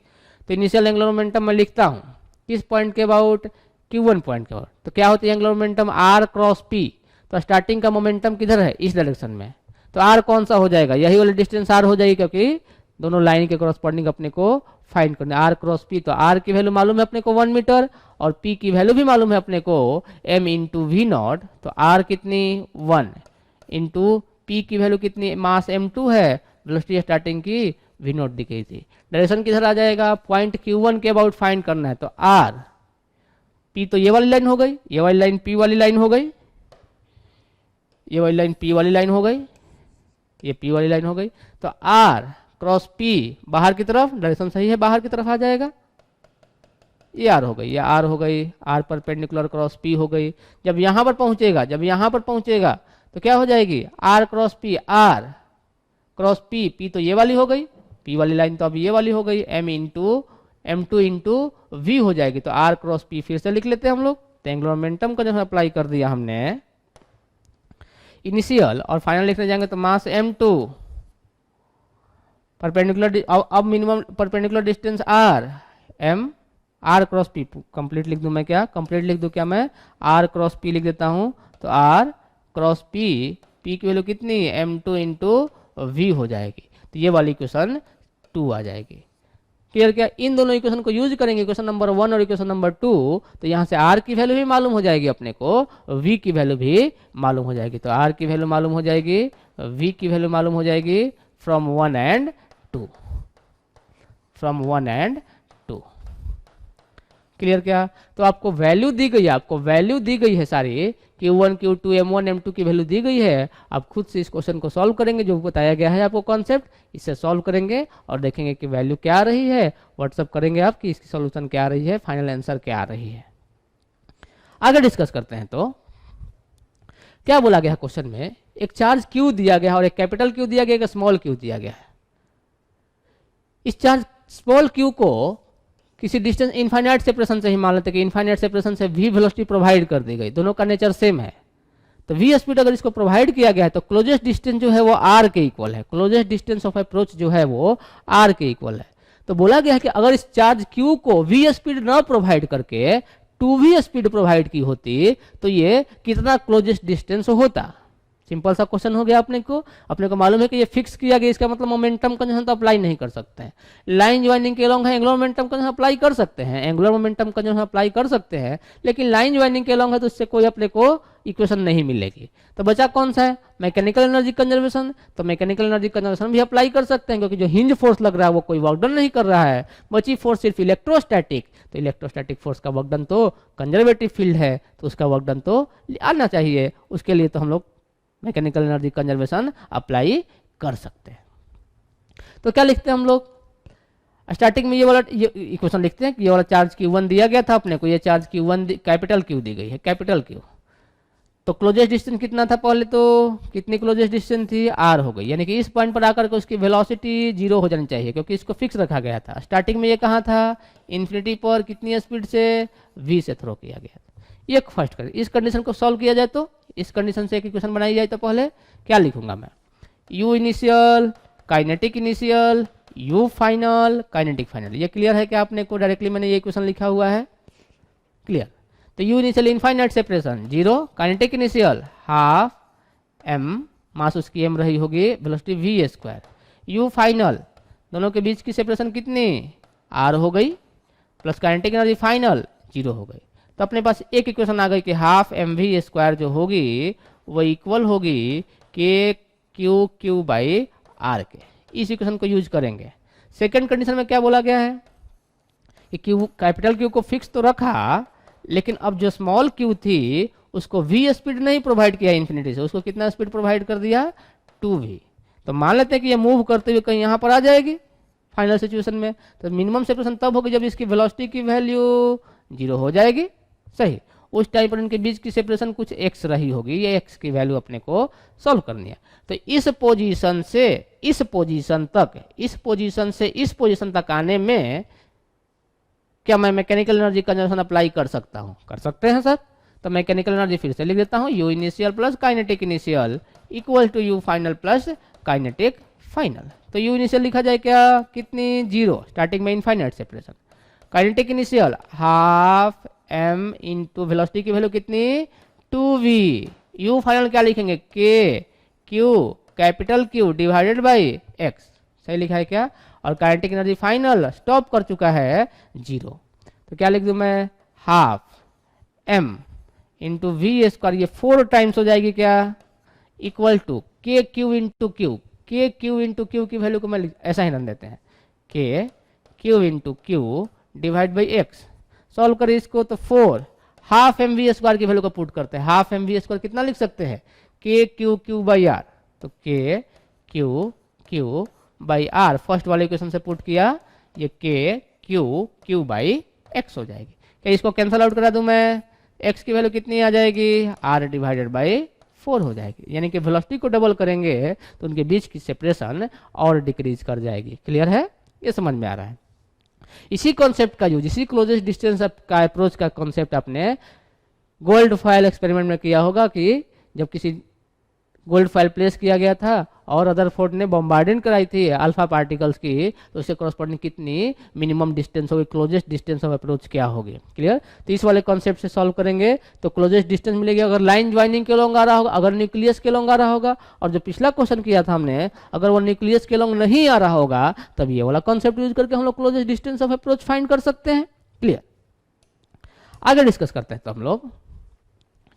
तो इनिशियल एंगुलर मोमेंटम मैं लिखता हूं किस पॉइंट के अबाउट, Q1 पॉइंट के अबाउट। तो क्या होती है angular momentum R cross P, तो स्टार्टिंग का मोमेंटम किधर है, इस डायरेक्शन में, तो R कौन सा हो जाएगा, यही वाली डिस्टेंस R हो जाएगी, क्योंकि दोनों लाइन के कॉरस्पॉन्डिंग अपने को फाइंड करना है। R क्रॉस P, तो R की वैल्यू मालूम है अपने को 1 मीटर और P की वैल्यू भी मालूम है अपने को m इंटू वी नॉट, तो R कितनी 1 इंटू P की वैल्यू कितनी, मास m2 है, वेलोसिटी स्टार्टिंग की वी नॉट दी गई थी। डायरेक्शन किधर आ जाएगा, पॉइंट Q1 के अबाउट फाइंड करना है, तो R P तो ये वाली लाइन हो गई, ये वाली लाइन P वाली लाइन हो गई, ये वाली लाइन P वाली लाइन हो गई, ये P वाली लाइन हो गई, तो R क्रॉस P बाहर की तरफ, डायरेक्शन सही है, बाहर की तरफ आ जाएगा, ये R हो गई, ये R हो गई, R परपेंडिकुलर क्रॉस P हो गई। जब यहां पर पहुंचेगा, जब यहां पर पहुंचेगा तो क्या हो जाएगी, R cross P, R cross P, P तो ये वाली हो गई, P वाली लाइन तो अब ये वाली हो गई, M2 इंटू V हो जाएगी, तो R क्रॉस P फिर से लिख लेते हैं हम लोग। तो एंगुलर मोमेंटम का जब अप्लाई कर दिया हमने इनिशियल और फाइनल लिखने जाएंगे तो मास m2 परपेंडिकुलर, अब minimum perpendicular distance r, m r cross p, complete लिख दूं मैं, क्या कंप्लीट लिख दूं क्या मैं, r क्रॉस p लिख देता हूं, तो r क्रॉस p, p की वैल्यू कितनी, m2 इंटू वी हो जाएगी, तो ये वाली इक्वेशन 2 आ जाएगी। क्लियर क्या, इन दोनों इक्वेशन को यूज करेंगे, इक्वेशन नंबर 1 और इक्वेशन नंबर 2, तो यहाँ से r की वैल्यू भी मालूम हो जाएगी अपने को, v की वैल्यू भी मालूम हो जाएगी, तो r की वैल्यू मालूम हो जाएगी, v की वैल्यू मालूम हो जाएगी from 1 and 2, from 1 and 2। Clear क्या, तो आपको वैल्यू दी गई है, आपको वैल्यू दी गई है सारी, Q1 Q2 M1 M2 की वैल्यू दी गई है। आप खुद से इस क्वेश्चन को सॉल्व करेंगे, जो बताया गया है आपको कॉन्सेप्ट, इससे सॉल्व करेंगे और देखेंगे कि वैल्यू क्या आ रही है, व्हाट्सअप करेंगे आप कि इसकी सॉल्यूशन क्या आ रही है, फाइनल आंसर क्या आ रही है। आगे डिस्कस करते हैं। तो क्या बोला गया क्वेश्चन में, एक चार्ज Q दिया गया है और एक कैपिटल Q दिया गया, एक स्मॉल Q दिया गया है। इस चार्ज स्मॉल Q को किसी डिस्टेंस इनफाइनाइट सेपरेशन से ही मान लेते हैं कि इनफाइनाइट सेपरेशन से v वेलोसिटी प्रोवाइड कर दी गई, दोनों का नेचर सेम है, तो v स्पीड अगर इसको प्रोवाइड किया गया है तो क्लोजेस्ट डिस्टेंस जो है वो r के इक्वल है, क्लोजेस्ट डिस्टेंस ऑफ अप्रोच जो है वो r के इक्वल है। तो बोला गया है कि अगर इस चार्ज q को v स्पीड ना प्रोवाइड करके 2v स्पीड प्रोवाइड की होती तो ये कितना क्लोजेस्ट डिस्टेंस होता। सिंपल सा क्वेश्चन हो गया अपने को मालूम है कि ये फिक्स किया गया, इसका मतलब मोमेंटम कंजर्वेशन तो अप्लाई नहीं कर सकते हैं। लाइन ज्वाइनिंग के अलोंग है, एंगुलर मोमेंटम कंजर्वेशन अप्लाई कर सकते हैं, एंगुलर मोमेंटम कंजर्वेशन अप्लाई कर सकते हैं, लेकिन लाइन ज्वाइनिंग के अलोंग है तो इससे कोई अपने को इक्वेशन नहीं मिलेगी। तो बचा कौन सा है, मैकेनिकल एनर्जी कंजर्वेशन। तो मैकेनिकल एनर्जी कंजर्वेशन भी अप्लाई कर सकते हैं, क्योंकि जो हिंज फोर्स लग रहा है वो कोई वर्क डन नहीं कर रहा है, बची फोर्स सिर्फ इलेक्ट्रोस्टैटिक। तो इलेक्ट्रोस्टैटिक फोर्स का वर्क डन तो कंजर्वेटिव फील्ड है, तो उसका वर्क डन तो आना चाहिए, उसके लिए तो हम लोग मैकेनिकल एनर्जी कंजर्वेशन अप्लाई कर सकते हैं। तो क्या लिखते हैं हम लोग, स्टार्टिंग में ये वाला इक्वेशन लिखते हैं कि ये वाला चार्ज Q1 दिया गया था अपने को, ये चार्ज Q1 कैपिटल Q दी गई है, कैपिटल Q। तो क्लोजेस्ट डिस्टेंस कितना था, पहले तो कितनी क्लोजेस्ट डिस्टेंस थी, r हो गई, यानी कि इस पॉइंट पर आकर के उसकी वेलोसिटी 0 हो जानी चाहिए, क्योंकि इसको फिक्स रखा गया था। स्टार्टिंग में ये कहाँ था, इन्फिनिटी पर कितनी स्पीड से, v से थ्रो किया गया था। ये फर्स्ट कर, इस कंडीशन को सॉल्व किया जाए तो, इस कंडीशन से एक इक्वेशन बनाई जाए तो पहले क्या लिखूंगा मैं, u initial kinetic initial, u final kinetic final. ये क्लियर है कि आपने को डायरेक्टली मैंने ये इक्वेशन लिखा हुआ है, क्लियर। तो u initial infinite separation 0, kinetic initial half m, मास उसकी m रही होगी, velocity v square, u final दोनों के बीच की सेपरेशन कितनी r हो गई, प्लस काइनेटिक एनर्जी फाइनल 0 हो गई। तो अपने पास एक इक्वेशन आ गई कि हाफ mv स्क्वायर जो होगी वो इक्वल होगी k q बाई r के। इस इक्वेशन को यूज करेंगे। सेकंड कंडीशन में क्या बोला गया है कि q कैपिटल Q को फिक्स तो रखा, लेकिन अब जो स्मॉल q थी उसको v स्पीड नहीं प्रोवाइड किया इन्फिनिटी से, उसको कितना स्पीड प्रोवाइड कर दिया 2v। तो मान लेते हैं कि ये मूव करते हुए कहीं यहाँ पर आ जाएगी फाइनल सिचुएशन में, तो मिनिमम सेपरेशन तब होगी जब इसकी वेलोसिटी की वैल्यू 0 हो जाएगी, सही। उस टाइम पर इनके बीच की सेपरेशन कुछ x रही होगी, ये x की वैल्यू अपने को सॉल्व करनी है। तो इस पोजीशन से इस पोजीशन तक, इस पोजीशन से इस पोजीशन तक आने में क्या मैं मैकेनिकल एनर्जी कंजर्वेशन अप्लाई कर सकता हूँ? कर सकते हैं सर। तो मैकेनिकल एनर्जी फिर से लिख देता हूँ, U initial plus kinetic initial equal to U final plus kinetic final. तो यू इनिशियल लिखा जाए क्या, कितनी, 0, स्टार्टिंग में infinite separation. Kinetic initial half M into velocity की वैल्यू कितनी, 2v। यू फाइनल क्या लिखेंगे, K Q capital Q divided by X, सही लिखा है क्या। और काइनेटिक एनर्जी फाइनल स्टॉप कर चुका है 0। तो क्या लिख दूं मैं, half M into V square, ये 4 टाइम्स हो जाएगी क्या, equal to K Q into Q. K Q into Q की वैल्यू को मैं ऐसा ही रन देते हैं, K Q into Q divide by X. Solve करें इसको तो 4 हाफ एम वी स्क्वायर की वैल्यू को पुट करते हैं। हाफ एम वी स्क्वायर कितना लिख सकते हैं, K Q Q by R. तो K Q Q by R first वाले इक्वेशन से पुट किया, ये के क्यू क्यू बाई एक्स हो जाएगी। क्या इसको कैंसल आउट करा दूं मैं, एक्स की वैल्यू कितनी आ जाएगी, आर डिवाइडेड बाई 4 हो जाएगी। यानी कि वेलोसिटी को डबल करेंगे तो उनके बीच की सेपरेशन और डिक्रीज कर जाएगी। क्लियर है, ये समझ में आ रहा है। इसी कॉन्सेप्ट का यूज, इसी क्लोजेस्ट डिस्टेंस का अप्रोच का कॉन्सेप्ट आपने गोल्ड फॉयल एक्सपेरिमेंट में किया होगा कि जब किसी गोल्ड फॉयल प्लेस किया गया था और रदरफोर्ड ने बॉम्बार्डिंग कराई थी अल्फा पार्टिकल्स की, तो उससे कॉरस्पॉन्डिंग कितनी मिनिमम डिस्टेंस होगी, क्लोजेस्ट डिस्टेंस ऑफ अप्रोच क्या होगी। क्लियर। तो इस वाले कॉन्सेप्ट से सॉल्व करेंगे तो क्लोजेस्ट डिस्टेंस मिलेगी अगर लाइन ज्वाइनिंग के लॉन्ग आ रहा होगा, अगर न्यूक्लियस के लॉन्ग आ रहा होगा। और जो पिछला क्वेश्चन किया था हमने, अगर वो न्यूक्लियस के लॉन्ग नहीं आ रहा होगा, तब ये वाला कॉन्सेप्ट यूज करके हम लोग closest distance of approach find कर सकते हैं। क्लियर। आगे डिस्कस करते हैं। तो हम लोग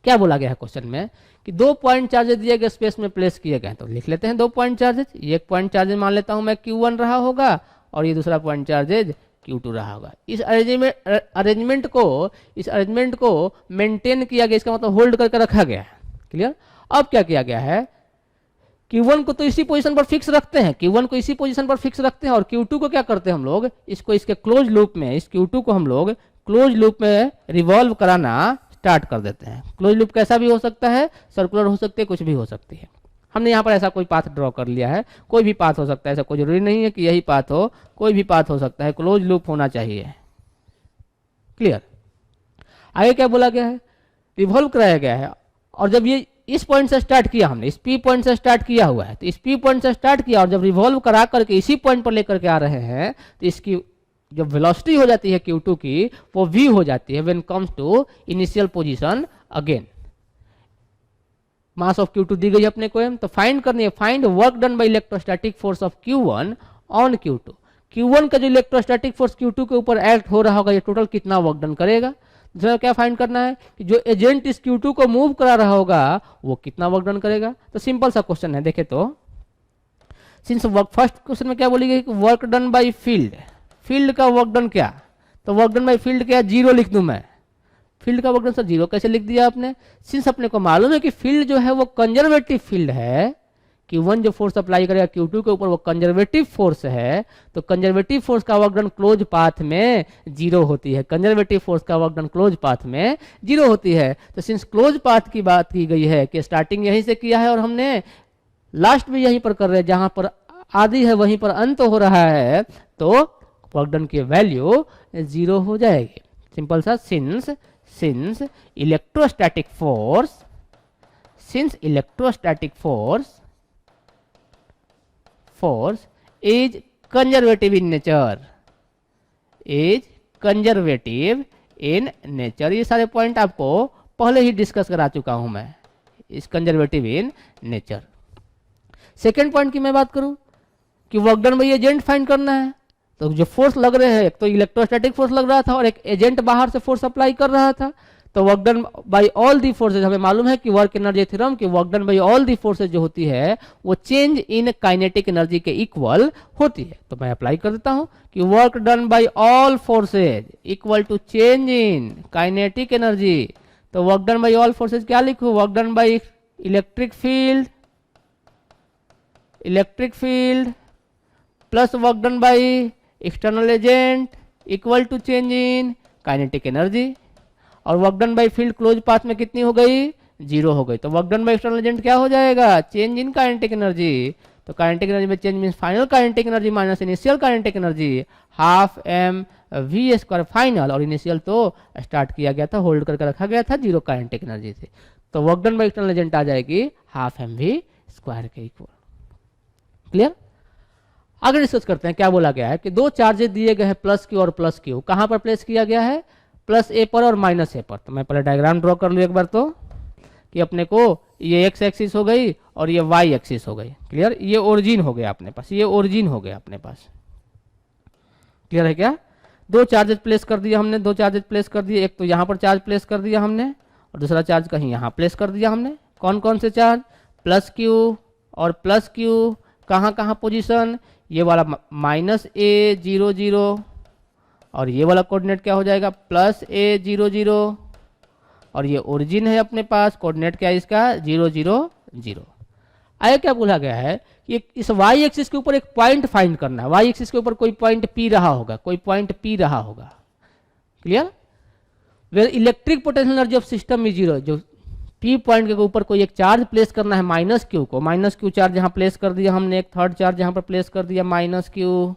क्या बोला गया है क्वेश्चन में कि 2 पॉइंट चार्जेस दिए गए स्पेस में प्लेस किए गए, तो लिख लेते हैं 2 पॉइंट चार्जेस। ये एक पॉइंट चार्जेस मान लेता हूं मैं Q1 रहा होगा और ये दूसरा पॉइंट चार्जेस Q2 रहा होगा। इस अरेंजमेंट को मेंटेन किया गया, इसका मतलब होल्ड करके रखा गया है। क्लियर। अब क्या किया गया है, Q1 को तो इसी पोजीशन पर फिक्स रखते हैं, Q1 को इसी पोजीशन पर फिक्स रखते हैं और Q2 को क्या करते हैं हम लोग, इसको इसके क्लोज लूप में, इस Q2 को हम लोग क्लोज लूप में रिवॉल्व कराना स्टार्ट कर देते हैं। क्लोज लूप कैसा भी हो सकता है, सर्कुलर हो सकती है, कुछ भी हो सकती है। हमने यहाँ पर ऐसा कोई पाथ ड्रॉ कर लिया है, कोई भी पाथ हो सकता है, ऐसा कोई जरूरी नहीं है कि यही पाथ हो, कोई भी पाथ हो सकता है, क्लोज लूप होना चाहिए। क्लियर। आगे क्या बोला गया है, रिवॉल्व कराया गया है। और जब ये इस पॉइंट से स्टार्ट किया, हमने इस पी पॉइंट से स्टार्ट किया हुआ है, तो इस पी पॉइंट से स्टार्ट किया और जब रिवॉल्व करा करके इसी पॉइंट पर लेकर के आ रहे हैं, तो इसकी जो वेलोसिटी हो जाती है Q2 की, वो v हो जाती है when comes to initial position again. Mass of Q2 दी गई अपने को m, तो फाइंड करनी है, find work done by electrostatic force of Q1 on Q2। Q1 का जो इलेक्ट्रोस्टैटिक फोर्स Q2 के ऊपर एक्ट हो रहा होगा, ये टोटल कितना वर्क डन करेगा। दूसरा क्या फाइंड करना है कि जो एजेंट इस Q2 को मूव करा रहा होगा वो कितना वर्क डन करेगा। तो सिंपल सा क्वेश्चन है, देखे तो सिंस फर्स्ट क्वेश्चन में क्या बोली गई, work done by field, field का वर्क डन क्या, तो वर्क डन बाय फील्ड क्या, 0 लिख दूं मैं। फील्ड का वर्क डन सर 0 कैसे लिख दिया आपने, सिंस अपने को मालूम है कि फील्ड जो है वो कंजर्वेटिव फील्ड है, Q1 जो फोर्स अप्लाई करेगा Q2 के ऊपर वो कंजर्वेटिव फोर्स है, तो कंजर्वेटिव फोर्स का वर्क डन क्लोज पाथ में 0 होती है। कंजर्वेटिव फोर्स का वर्क डन क्लोज पाथ में 0 होती है। तो सिंस क्लोज पाथ की बात की गई है कि स्टार्टिंग यहीं से किया है और हमने लास्ट भी यहीं पर कर रहे हैं, जहां पर आदि है वहीं पर अंत हो रहा है, तो वर्क डन की वैल्यू 0 हो जाएगी। सिंपल सा, since electrostatic force is conservative in nature, ये सारे पॉइंट आपको पहले ही डिस्कस करा चुका हूं मैं, is conservative in nature. Second point की मैं बात करूं कि work done by agent find करना है, तो जो फोर्स लग रहे हैं, एक तो इलेक्ट्रोस्टैटिक फोर्स लग रहा था और एक एजेंट बाहर से फोर्स अप्लाई कर रहा था। तो work done by all the forces, हमें मालूम है कि वर्क एनर्जी थ्योरम की work done by all the forces जो होती है वो चेंज इन काइनेटिक एनर्जी के इक्वल होती है। तो मैं अप्लाई कर देता हूं कि work done by all forces equal to change in kinetic energy. तो work done by all forces क्या लिखूं, work done by electric field plus work done by external agent equal to change in kinetic energy. और work done by field closed path में कितनी हो गई, 0 हो गई। तो work done by external agent क्या हो जाएगा, चेंज इन काइनेटिक एनर्जी। तो काइनेटिक एनर्जी में change means final kinetic energy minus initial kinetic energy, half M we square final, और इनिशियल तो स्टार्ट किया गया था, होल्ड करके रखा गया था, जीरो काइनेटिक एनर्जी से, तो work done by external agent आ जाएगी हाफ एम वी स्क्वायर के इक्वल। क्लियर? आगे डिस्कस करते हैं क्या बोला गया है कि दो चार्जेस दिए गए हैं प्लस क्यू और प्लस क्यू, कहां पर प्लेस किया गया है? प्लस ए पर और माइनस ए पर। तो मैं पहले डायग्राम ड्रॉ कर लूँ एक बार तो, कि अपने को ये एक्स एक्सिस हो गई और ये वाई एक्सिस हो गई। क्लियर? ये ओरिजिन हो गया अपने पास, ये ओरिजिन हो गया अपने पास। क्लियर है क्या? दो चार्जेस प्लेस कर दिया हमने, दो चार्जेस प्लेस कर दिए, एक तो यहाँ पर चार्ज प्लेस कर दिया हमने और दूसरा चार्ज कहीं यहाँ प्लेस कर दिया हमने। कौन कौन से चार्ज? प्लस क्यू और प्लस क्यू, कहाँ कहाँ पोजीशन? ये वाला माइनस ए 0 0, और ये वाला कोऑर्डिनेट क्या हो जाएगा? प्लस ए 0 0, और ये ओरिजिन है अपने पास, कोऑर्डिनेट क्या है इसका? 0 0 0। आगे क्या बोला गया है कि इस वाई एक्सिस के ऊपर एक पॉइंट फाइंड करना है। वाई एक्सिस के ऊपर कोई पॉइंट पी रहा होगा, कोई पॉइंट पी रहा होगा। Clear? Where electric potential energy of system is zero, जो पी पॉइंट के ऊपर कोई एक चार्ज प्लेस करना है माइनस क्यू को, माइनस क्यू चार्ज यहाँ प्लेस कर दिया हमने, एक थर्ड चार्ज यहाँ पर प्लेस कर दिया माइनस क्यू,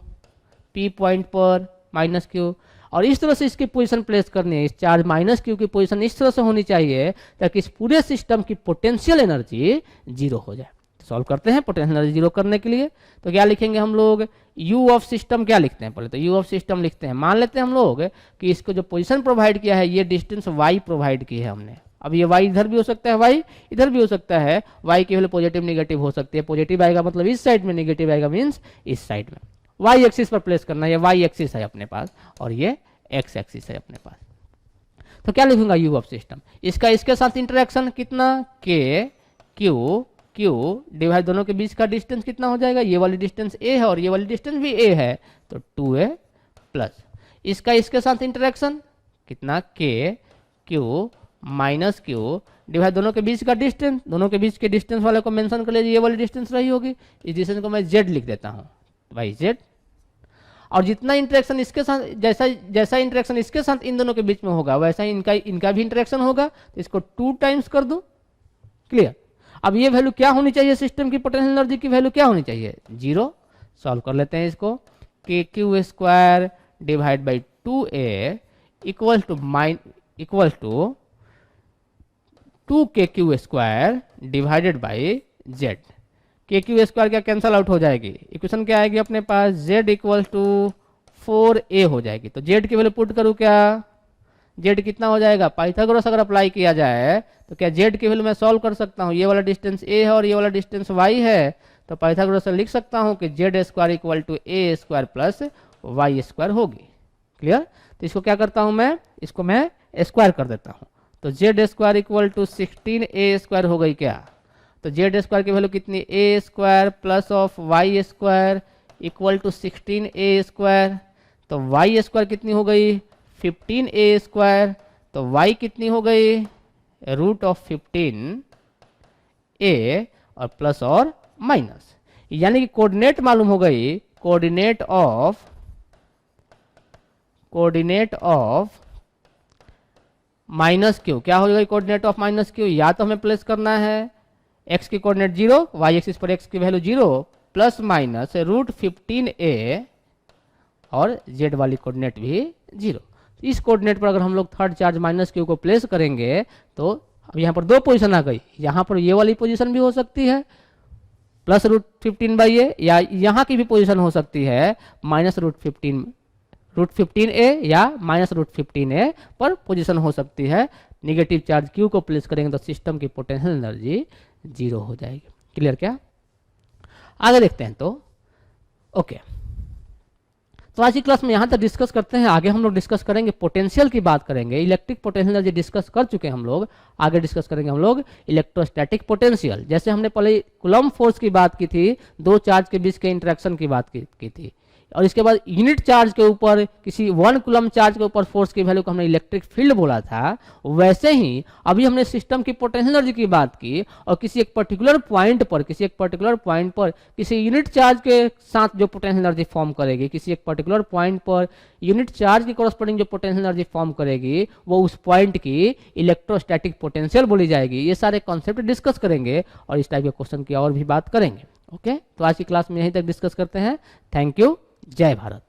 पी पॉइंट पर माइनस क्यू, और इस तरह से इसकी पोजीशन प्लेस करनी है। इस चार्ज माइनस क्यू की पोजीशन इस तरह से होनी चाहिए ताकि इस पूरे सिस्टम की पोटेंशियल एनर्जी जीरो हो जाए। सॉल्व करते हैं पोटेंशियल एनर्जी जीरो करने के लिए, तो क्या लिखेंगे हम लोग? यू ऑफ सिस्टम क्या लिखते हैं? पहले तो यू ऑफ सिस्टम लिखते हैं। मान लेते हैं हम लोग कि इसको जो पोजीशन प्रोवाइड किया है, ये डिस्टेंस वाई प्रोवाइड की है हमने। अब ये y इधर भी हो सकता है, y इधर भी हो सकता है, y की वैल्यू पॉजिटिव निगेटिव हो सकती है। पॉजिटिव आएगा मतलब इस साइड में, निगेटिव आएगा मीन्स इस साइड में। y एक्सिस पर प्लेस करना है, ये y एक्सिस है अपने पास और ये x एक्सिस है अपने पास। तो क्या लिखूंगा? u ऑफ सिस्टम, इसका इसके साथ इंटरेक्शन कितना? k q q डिवाइड, दोनों के बीच का डिस्टेंस कितना हो जाएगा? ये वाली डिस्टेंस a है और ये वाली डिस्टेंस भी a है, तो 2a प्लस इसका इसके साथ इंटरेक्शन कितना? k q minus Q divide, दोनों के बीच का डिस्टेंस, दोनों के बीच के डिस्टेंस वाले को मेंशन कर लीजिए, ये वाली डिस्टेंस रही होगी, इस डिस्टेंस को मैं z लिख देता हूँ, भाई z। और जितना इंटरेक्शन इसके साथ, जैसा इंटरेक्शन इसके साथ इन दोनों के बीच में होगा वैसा ही इनका भी इंटरेक्शन होगा, तो इसको 2 टाइम्स कर दो। क्लियर? अब ये वैल्यू क्या होनी चाहिए? सिस्टम की पोटेंशियल एनर्जी की वैल्यू क्या होनी चाहिए? 0। सॉल्व कर लेते हैं इसको, K Q square divide by 2a equal to 2kq square divided by z। K Q square क्या कैंसल आउट हो जाएगी? इक्वेशन क्या आएगी अपने पास? z इक्वल टू 4a हो जाएगी। तो z की वैल्यू पुट करूँ क्या? z कितना हो जाएगा? पाइथागोरस अगर अप्लाई किया जाए तो क्या z की वैल्यू मैं सॉल्व कर सकता हूँ? ये वाला डिस्टेंस a है और ये वाला डिस्टेंस y है, तो पाइथागोरस से लिख सकता हूँ कि z square equal to a square plus y square होगी। क्लियर? तो इसको क्या करता हूँ मैं? इसको मैं स्क्वायर कर देता हूँ, तो Z square equal to 16a square हो गई क्या? तो जेड स्क्वायर की वैल्यू कितनी? a square plus of Y square equal to 16a square, तो y स्क्वायर कितनी हो गई? 15a स्क्वायर, तो y कितनी हो गई? रूट ऑफ 15a और प्लस और माइनस, यानी कि कोऑर्डिनेट मालूम हो गई, कोऑर्डिनेट ऑफ माइनस क्यू क्या हो गई? कोऑर्डिनेट ऑफ माइनस क्यू, या तो हमें प्लेस करना है x की कोऑर्डिनेट 0, y एक्सिस पर x की value 0 plus minus root 15a और z वाली कोऑर्डिनेट भी 0। इस कोऑर्डिनेट पर अगर हम लोग थर्ड चार्ज माइनस क्यू को प्लेस करेंगे तो अब यहाँ पर 2 पोजीशन आ गई, यहाँ पर ये वाली पोजीशन भी हो सकती है प्लस रूट 15/a, या यहाँ की भी पोजीशन हो सकती है माइनस रूट 15a या माइनस रूट 15a पर पोजीशन हो सकती है। निगेटिव चार्ज क्यू को प्लेस करेंगे तो सिस्टम की पोटेंशियल एनर्जी 0 हो जाएगी। क्लियर क्या? आगे देखते हैं तो ओके। तो आज की क्लास में यहाँ तक डिस्कस करते हैं, आगे हम लोग डिस्कस करेंगे पोटेंशियल की बात करेंगे। इलेक्ट्रिक पोटेंशियल एनर्जी डिस्कस कर चुके हैं हम लोग, आगे डिस्कस करेंगे हम लोग इलेक्ट्रोस्टैटिक पोटेंशियल। जैसे हमने पहले कूलम्ब फोर्स की बात की थी, 2 चार्ज के बीच के इंटरेक्शन की बात की थी, और इसके बाद यूनिट चार्ज के ऊपर किसी 1 कूलम्ब चार्ज के ऊपर फोर्स की वैल्यू को हमने इलेक्ट्रिक फील्ड बोला था। वैसे ही अभी हमने सिस्टम की पोटेंशियल एनर्जी की बात की, और किसी एक पर्टिकुलर पॉइंट पर किसी यूनिट चार्ज के साथ जो पोटेंशियल एनर्जी फॉर्म करेगी, किसी एक particular point per unit charge के कॉरस्पॉन्डिंग जो पोटेंशियल एनर्जी फॉर्म करेगी वो उस पॉइंट की इलेक्ट्रोस्टैटिक पोटेंशियल बोली जाएगी। ये सारे कॉन्सेप्ट डिस्कस करेंगे और इस टाइप के क्वेश्चन की और भी बात करेंगे। ओके, तो आज की क्लास में यहीं तक डिस्कस करते हैं। Thank you. जय भारत।